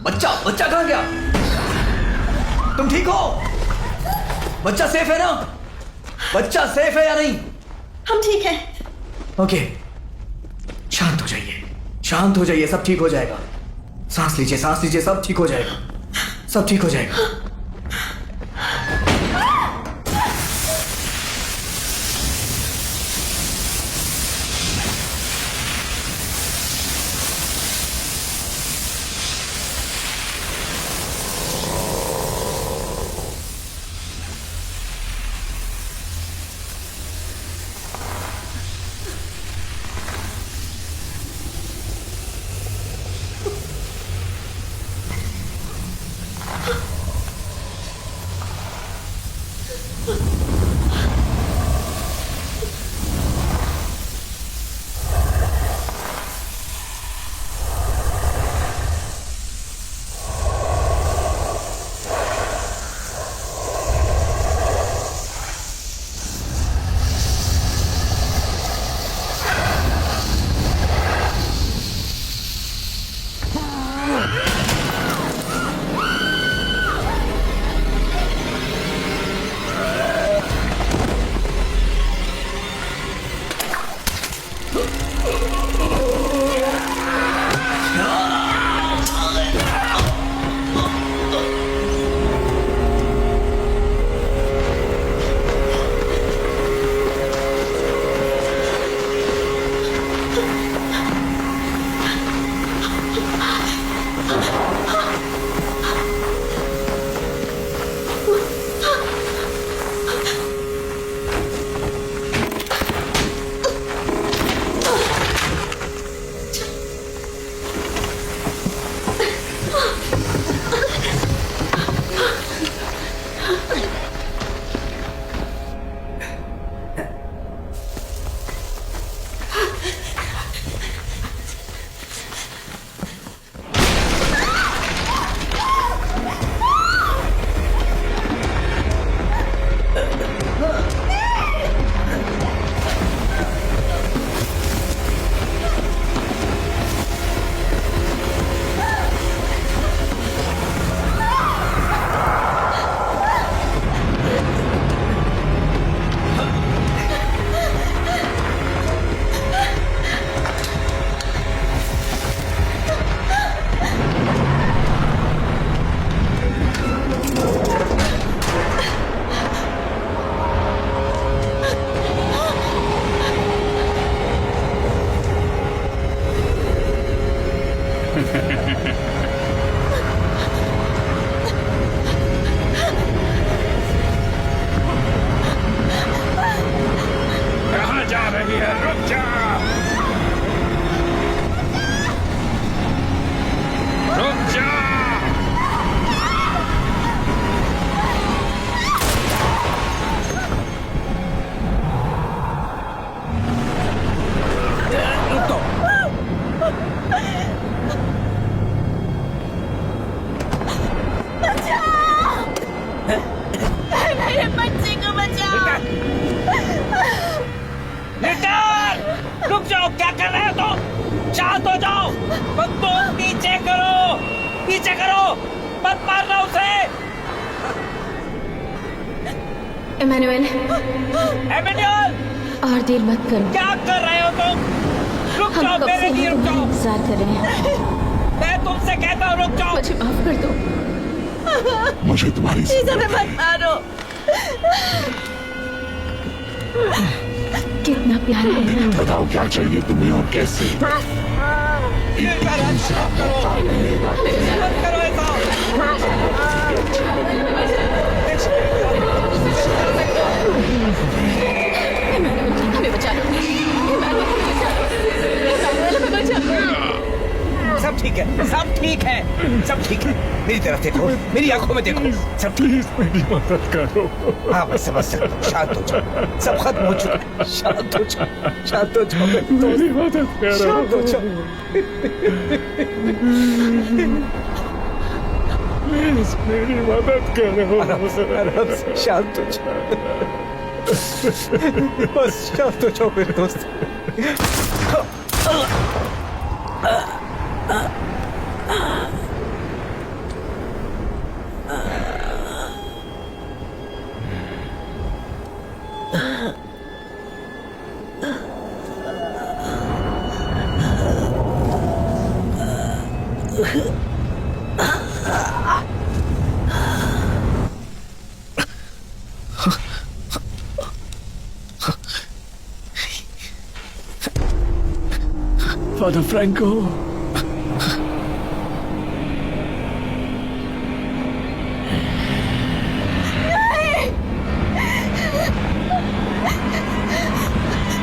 Speaker 6: बच्चा बच्चा कहाँ गया? तुम ठीक हो? बच्चा सेफ है ना? बच्चा सेफ है या नहीं?
Speaker 3: हम ठीक हैं।
Speaker 6: ओके, शांत हो जाइए, शांत हो जाइए, सब ठीक हो जाएगा। सांस लीजिए, सांस लीजिए, सब ठीक हो जाएगा, सब ठीक हो जाएगा।
Speaker 1: कहाँ जा रही है? रुक जा, रुक जा।
Speaker 9: मेरे बच्चे को बचाओ।
Speaker 7: लिटर! रुक जाओ, क्या कर रहे हो तुम? शांत हो जाओ, बंदूक नीचे करो, नीचे करो, मत मारना उसे।
Speaker 10: इमैनुअल,
Speaker 7: एमेन्युअल!
Speaker 10: और देर मत करो।
Speaker 7: क्या कर रहे हो तुम? रुक
Speaker 10: हम
Speaker 7: जाओ,
Speaker 10: कब
Speaker 7: मेरे
Speaker 10: से
Speaker 7: लिए रुक
Speaker 10: तुम्हारा
Speaker 7: जाओ।
Speaker 10: इंतजार कर रहे हैं।
Speaker 7: मैं तुमसे कहता हूँ रुक जाओ।
Speaker 10: मुझे माफ कर दो।
Speaker 15: मुझे तुम्हारी
Speaker 9: इसे मत मारो।
Speaker 10: कितना प्यारा है।
Speaker 15: बताओ क्या चाहिए तुम्हें और कैसे?
Speaker 10: हमें बचा लो।
Speaker 7: मेरी तरफ देखो, मेरी आंखों में देखो। सब
Speaker 1: प्लीज मेरी मदद करो।
Speaker 7: हाँ मैं समझ सकता हूँ, शांत हो जाओ, सब खत्म हो चुका है। शांत हो जाओ, शांत हो जाओ,
Speaker 1: मेरी मदद करो।
Speaker 7: शांत हो जाओ।
Speaker 1: प्लीज मेरी मदद करो।
Speaker 7: आराम से शांत हो जाओ, बस शांत हो जाओ मेरे दोस्त।
Speaker 16: Father Franco.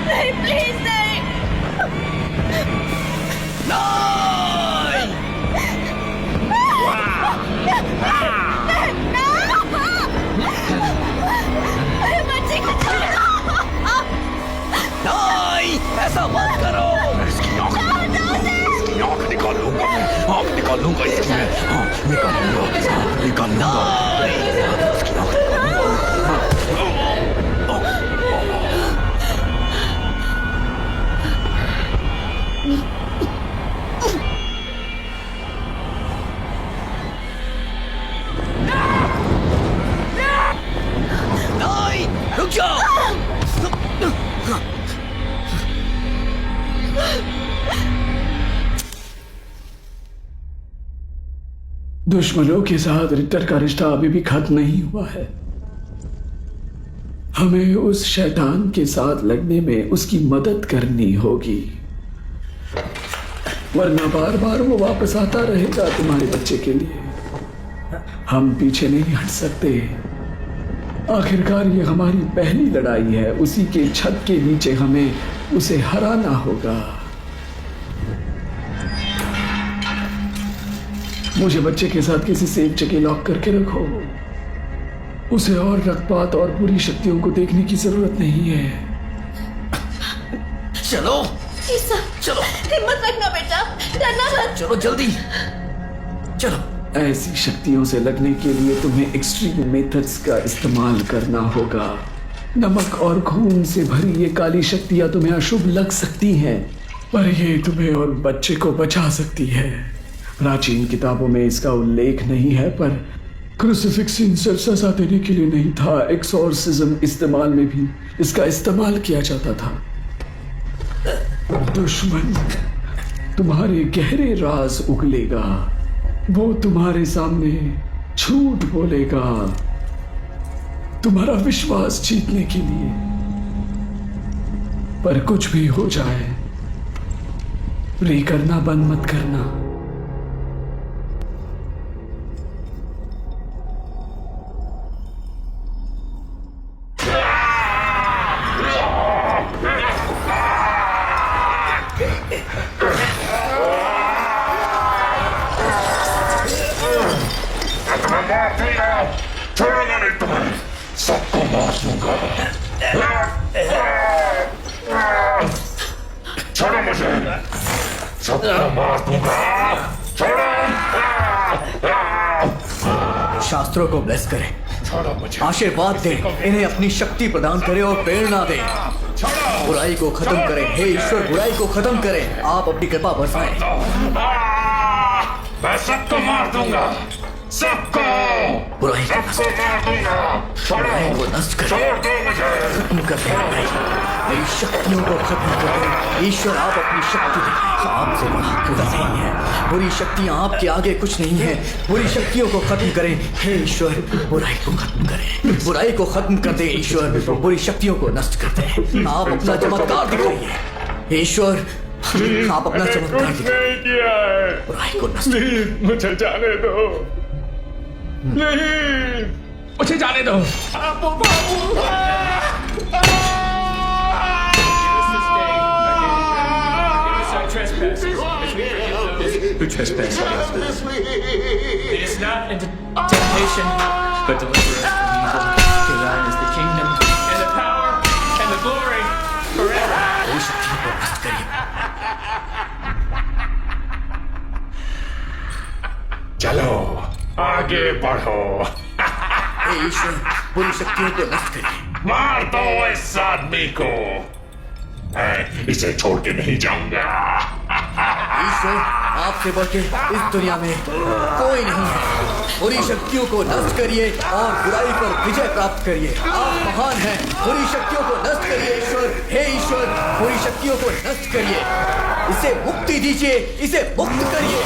Speaker 9: नहीं प्लीज नहीं। अरे बच्चे को छोड़ो।
Speaker 6: नहीं, ऐसा मत करो।
Speaker 15: इसकी आंख निकाल लूंगा, आंख निकाल लूंगा इसकी मैं। हाँ, निकाल लूंगा, निकाल लूंगा। इसकी आंख
Speaker 6: नहीं, रुक जाओ।
Speaker 16: दुश्मनों के साथ रिक्टर का रिश्ता अभी भी खत्म नहीं हुआ है। हमें उस शैतान के साथ लड़ने में उसकी मदद करनी होगी, वरना बार बार वो वापस आता रहेगा तुम्हारे बच्चे के लिए। हम पीछे नहीं हट सकते। आखिरकार ये हमारी पहली लड़ाई है। उसी के छत के नीचे हमें उसे हराना होगा। मुझे बच्चे के साथ किसी सेफ जगह लॉक करके रखो। उसे और रक्तपात और बुरी शक्तियों को देखने की जरूरत नहीं है।
Speaker 6: चलो
Speaker 9: ईसा,
Speaker 6: चलो,
Speaker 9: हिम्मत रखना बेटा, डरना मत।
Speaker 6: चलो जल्दी चलो।
Speaker 16: ऐसी शक्तियों से लड़ने के लिए तुम्हें एक्सट्रीम मेथड्स का इस्तेमाल करना होगा। नमक और खून से भरी ये काली शक्तियां तुम्हें अशुभ लग सकती हैं, पर ये तुम्हें और बच्चे को बचा सकती है। प्राचीन किताबों में इसका उल्लेख नहीं है, पर क्रूसिफिक्सिंग सिर्फ सजा देने के लिए नहीं था। एक्सोर्सिज्म इस्तेमाल में भी इसका इस्तेमाल किया जाता था। दुश्मन तुम्हारे गहरे राज उगलेगा, वो तुम्हारे सामने झूठ बोलेगा तुम्हारा विश्वास जीतने के लिए। पर कुछ भी हो जाए, प्रे करना बंद मत करना।
Speaker 15: छोड़ूंगा नहीं तुम्हें, सबको मार दूंगा। छोड़ो मुझे, सबको मार दूंगा। छोड़ो।
Speaker 6: शास्त्रों को ब्लेस करें,
Speaker 15: छोड़ो मुझे,
Speaker 6: आशीर्वाद दें, इन्हें अपनी शक्ति प्रदान करें और प्रेरणा दें। बुराई को खत्म करें, हे ईश्वर बुराई को खत्म करें। आप अपनी कृपा बरसाएं।
Speaker 15: मैं सबको मार दूंगा, सबको
Speaker 6: बुराई को नष्ट करें, बुराई को नष्ट करें, खत्म कर दें। मेरी शक्तियों को खत्म कर दें। ईश्वर आप अपनी शक्ति दें, आपसे बड़ा कोई नहीं है। बुरी शक्तियां आपके आगे कुछ नहीं है। बुरी शक्तियों को खत्म करें, हे ईश्वर बुराई को खत्म करें, बुराई को खत्म कर दें। ईश्वर बुरी शक्तियों को नष्ट कर दें। आप अपना चमत्कार दिखाइए ईश्वर, आप अपना चमत्कार दिखाइए। बुराई को नष्ट,
Speaker 1: प्लीज मुझे जाने दो, प्लीज मुझे जाने दो।
Speaker 17: who trespass against us. Lead us not into temptation, but deliver us from evil. For thine is the kingdom, and the power, and the glory, forever.
Speaker 6: वो शक्ति को नष्ट करिए।
Speaker 15: चलो आगे बढ़ो।
Speaker 6: हे ईश्वर, बुरी शक्तियों को नष्ट करिए।
Speaker 15: मार दो इस आदमी को। मैं इसे छोड़ के नहीं जाऊंगा।
Speaker 6: ईश्वर, आपसे बढ़ के इस दुनिया में कोई नहीं है। बुरी शक्तियों को नष्ट करिए और बुराई पर विजय प्राप्त करिए। आप महान हैं। बुरी शक्तियों को नष्ट करिए ईश्वर। हे ईश्वर, बुरी शक्तियों को नष्ट करिए। इसे मुक्ति दीजिए, इसे मुक्त करिए।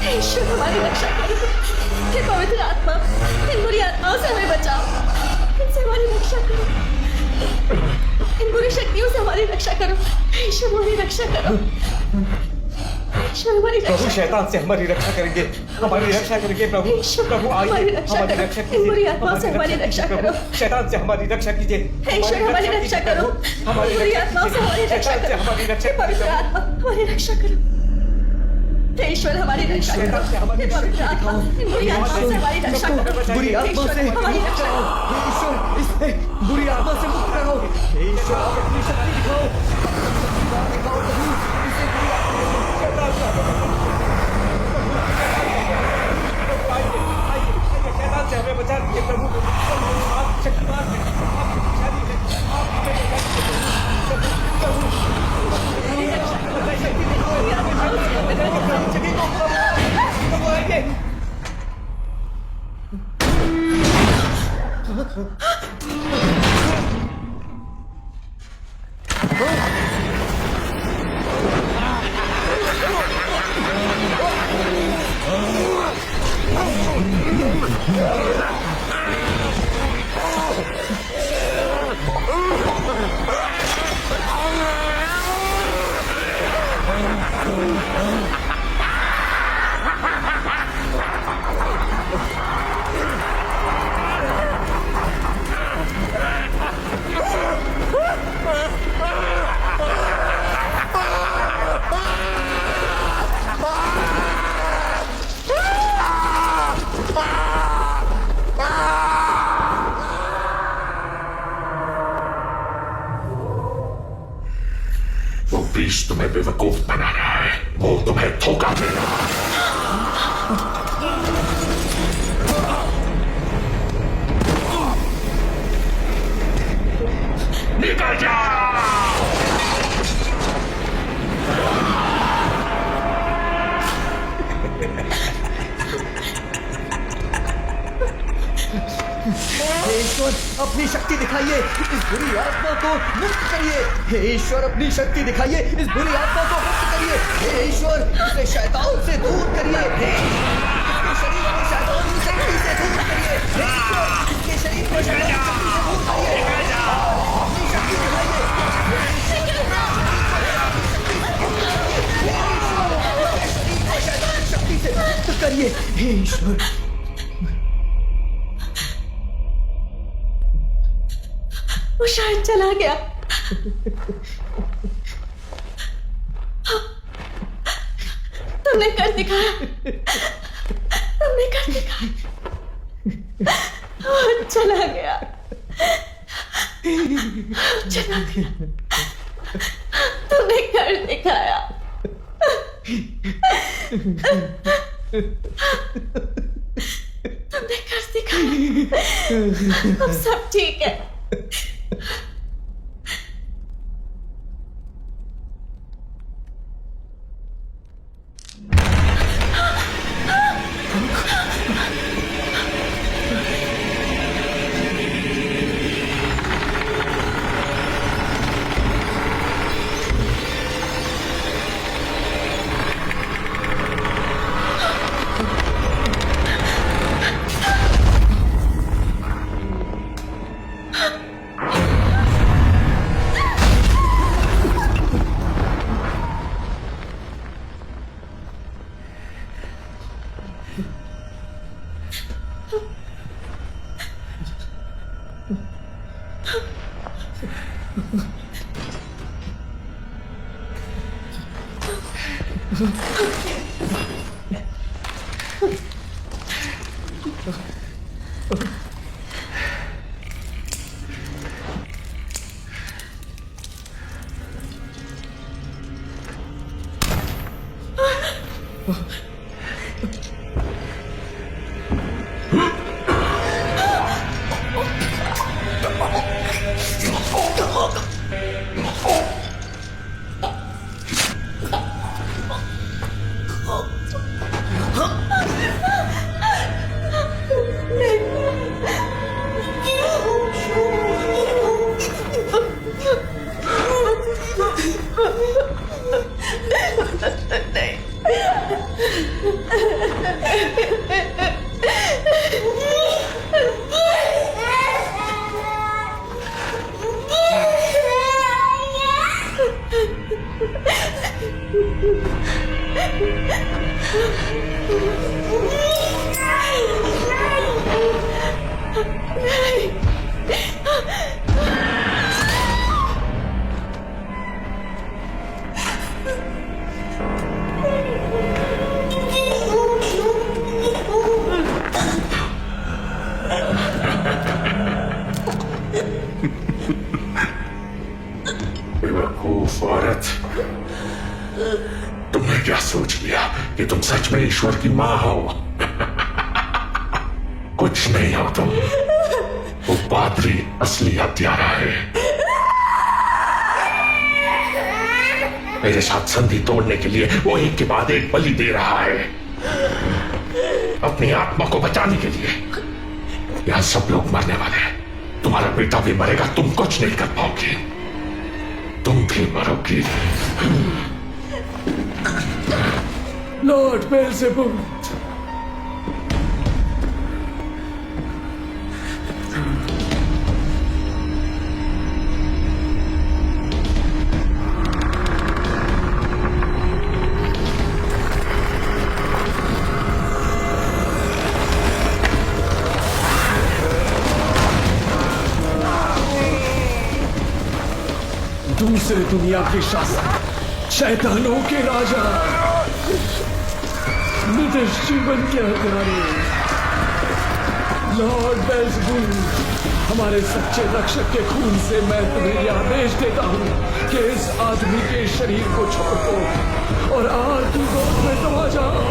Speaker 4: ईश्वर हमारी रक्षा करो। हे पवित्र आत्मा, इन बुरी आत्माओं से हमें बचाओ। इनसे हमारी रक्षा करो। इन बुरी शक्तियों से हमारी रक्षा करो। ईश्वर हमारी रक्षा करो। ईश्वर हमारी रक्षा।
Speaker 7: प्रभु शैतान से हमारी रक्षा करेंगे। हमारी रक्षा करेंगे प्रभु। प्रभु आइए, हमारी रक्षा कीजिए।
Speaker 4: इन बुरी आत्माओं से हमारी रक्षा करो।
Speaker 7: शैतान से हमारी रक्षा कीजिए।
Speaker 4: ईश्वर हमारी रक्षा करो।
Speaker 7: हमारी
Speaker 4: बुरी आत्माओं से हमारी रक्षा करो। हे पवित्र आत्मा, हमारी रक्षा करो। ईश्वर हमारी रक्षा करो। हे पवित्र आत्मा, इन बुरी आत्माओं से हमारी रक्षा करो।
Speaker 6: बुरी आत्मा से
Speaker 4: हमारी रक्षा करो।
Speaker 6: ईश्वर, इस बुरी आत्मा से मुक्त करो। ईश्वर, आप अपनी शक्ति दिखाओ। दिखाओ प्रभु, इसे बुरी आत्मा से मुक्त करो।
Speaker 7: शैतान से हमें बचा दीजिए प्रभु। आप शक्तिमान हैं, आप शक्तिशाली हैं, आप हमें बचा दीजिए प्रभु।
Speaker 15: तुम्हें बेवकूफ बना रहा है, वो तुम्हें धोखा दे रहा है। निकल जा।
Speaker 6: ईश्वर, अपनी शक्ति दिखाइए, इस बुरी आत्मा को मुक्त करिए। हे ईश्वर, अपनी शक्ति दिखाइए, इस बुरी आत्मा को मुक्त करिए। हे ईश्वर, इसे शैतान से दूर करिए। हे इसके शरीर को शैतान की शक्ति से दूर करिए। हे ईश्वर, इसके शरीर को शैतान की शक्ति से दूर करिए। अपनी शक्ति दिखाइए। शैतान की शक्ति से मुक्त करिए। हे ईश्वर,
Speaker 4: वो शायद चला गया। तुमने कर दिखाया। तुमने कर दिखाया। वो चला गया। चला गया। तुमने कर दिखाया। तुमने कर दिखाया। अब सब ठीक है।
Speaker 15: बेवकूफ औरत, तुमने क्या सोच लिया कि तुम सच में ईश्वर की माँ हो? कुछ नहीं हो तुम। वो पादरी असली हत्यारा है। मेरे साथ संधि तोड़ने के लिए वो एक के बाद एक बलि दे रहा है, अपनी आत्मा को बचाने के लिए। यहां सब लोग मरने वाले हैं। तुम्हारा बेटा भी मरेगा, तुम कुछ नहीं कर पाओगे, तुम भी मरोगी।
Speaker 16: लॉर्ड बेल्ज़ेबुल, दूसरे दुनिया के शासक, शैतानों के राजा, निदर्श जीवन के हथियारे, लॉर्ड बेल्ज़ेबुल, हमारे सच्चे रक्षक के खून से मैं तुम्हें यह आदेश देता हूं कि इस आदमी के शरीर को छोड़ दो और आग की गोद में दबा जाओ।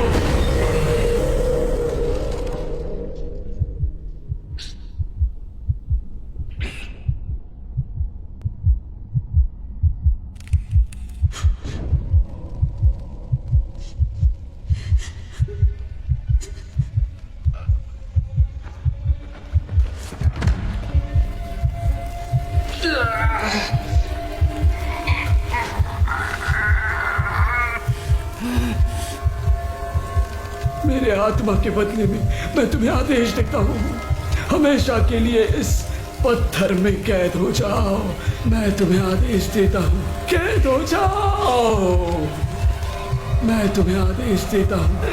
Speaker 16: मेरे आत्मा के बदले में मैं तुम्हें आदेश देता हूँ, हमेशा के लिए इस पत्थर में कैद हो जाओ। मैं तुम्हें आदेश देता हूँ, कैद हो जाओ। मैं तुम्हें आदेश देता हूँ।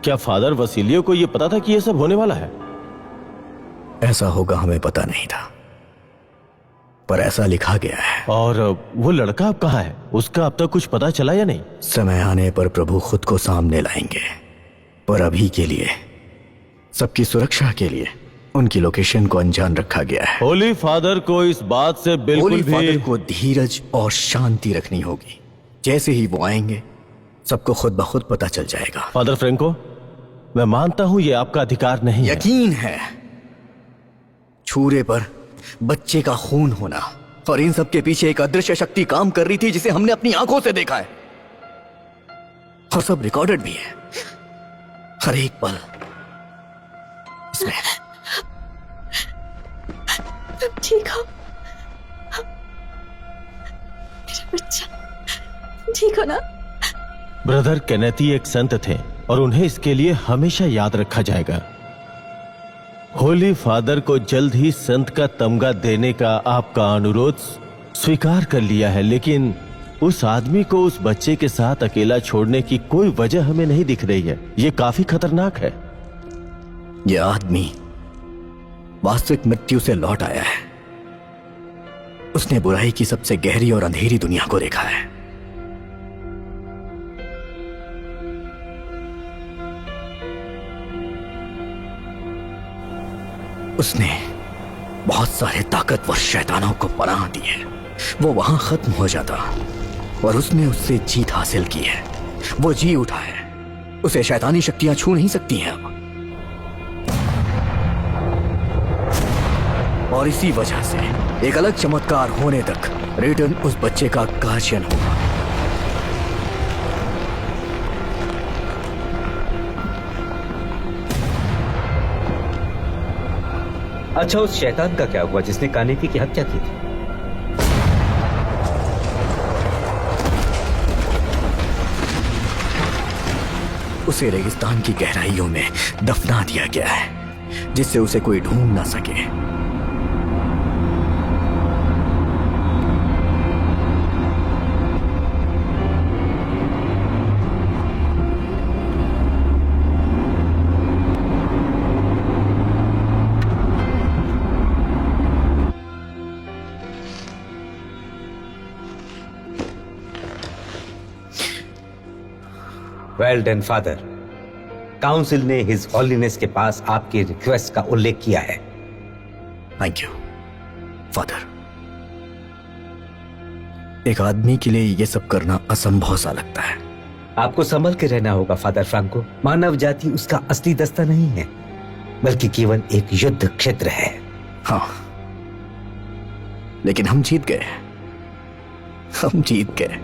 Speaker 18: क्या फादर वसीलियो को यह पता था कि यह सब होने वाला है?
Speaker 6: ऐसा होगा हमें पता नहीं था, पर ऐसा लिखा गया है।
Speaker 18: और वो लड़का अब कहाँ है? उसका अब तक कुछ पता चला या नहीं?
Speaker 6: समय आने पर प्रभु खुद को सामने लाएंगे, पर अभी के लिए, सबकी सुरक्षा के लिए उनकी लोकेशन को अनजान रखा गया है।
Speaker 18: होली फादर को इस बात से बिल्कुल
Speaker 6: होली
Speaker 18: भी
Speaker 6: फादर को धीरज और शांति रखनी होगी। जैसे ही वो आएंगे सबको खुद ब खुद पता चल जाएगा।
Speaker 18: फादर फ्रैंको, मैं मानता हूं ये आपका अधिकार नहीं है।
Speaker 6: यकीन है, छूरे पर बच्चे का खून होना और इन सब के पीछे एक अदृश्य शक्ति काम कर रही थी जिसे हमने अपनी आंखों से देखा है, और सब रिकॉर्डेड भी है, हर एक पल इसमें।
Speaker 10: तुम ठीक हो? मेरा बच्चा ठीक हो ना?
Speaker 18: ब्रदर केनेथी एक संत थे और उन्हें इसके लिए हमेशा याद रखा जाएगा। होली फादर को जल्द ही संत का तमगा देने का आपका अनुरोध स्वीकार कर लिया है, लेकिन उस आदमी को उस बच्चे के साथ अकेला छोड़ने की कोई वजह हमें नहीं दिख रही है। ये काफी खतरनाक है।
Speaker 6: यह आदमी वास्तविक मृत्यु से लौट आया है। उसने बुराई की सबसे गहरी और अंधेरी दुनिया को देखा है। उसने बहुत सारे ताकतवर शैतानों को पनाह दी है। वो वहां खत्म हो जाता और उसने उससे जीत हासिल की है। वो जी उठा है। उसे शैतानी शक्तियां छू नहीं सकती हैं अब। और इसी वजह से एक अलग चमत्कार होने तक रिटर्न उस बच्चे का गार्जियन होगा।
Speaker 11: अच्छा, उस शैतान का क्या हुआ जिसने कानेकी की हत्या की थी?
Speaker 6: उसे रेगिस्तान की गहराइयों में दफना दिया गया है, जिससे उसे कोई ढूंढ ना सके।
Speaker 11: Well done father. काउंसिल ने हिज हॉलीनेस के पास आपकी रिक्वेस्ट का उल्लेख किया है।
Speaker 6: Thank you father. एक आदमी के लिए ये सब करना असंभव सा लगता है।
Speaker 11: आपको संभल के रहना होगा फादर फ्रांको। मानव जाति उसका असली दस्ता नहीं है, बल्कि केवल एक युद्ध क्षेत्र है।
Speaker 6: हाँ, लेकिन हम जीत गए। हम जीत गए।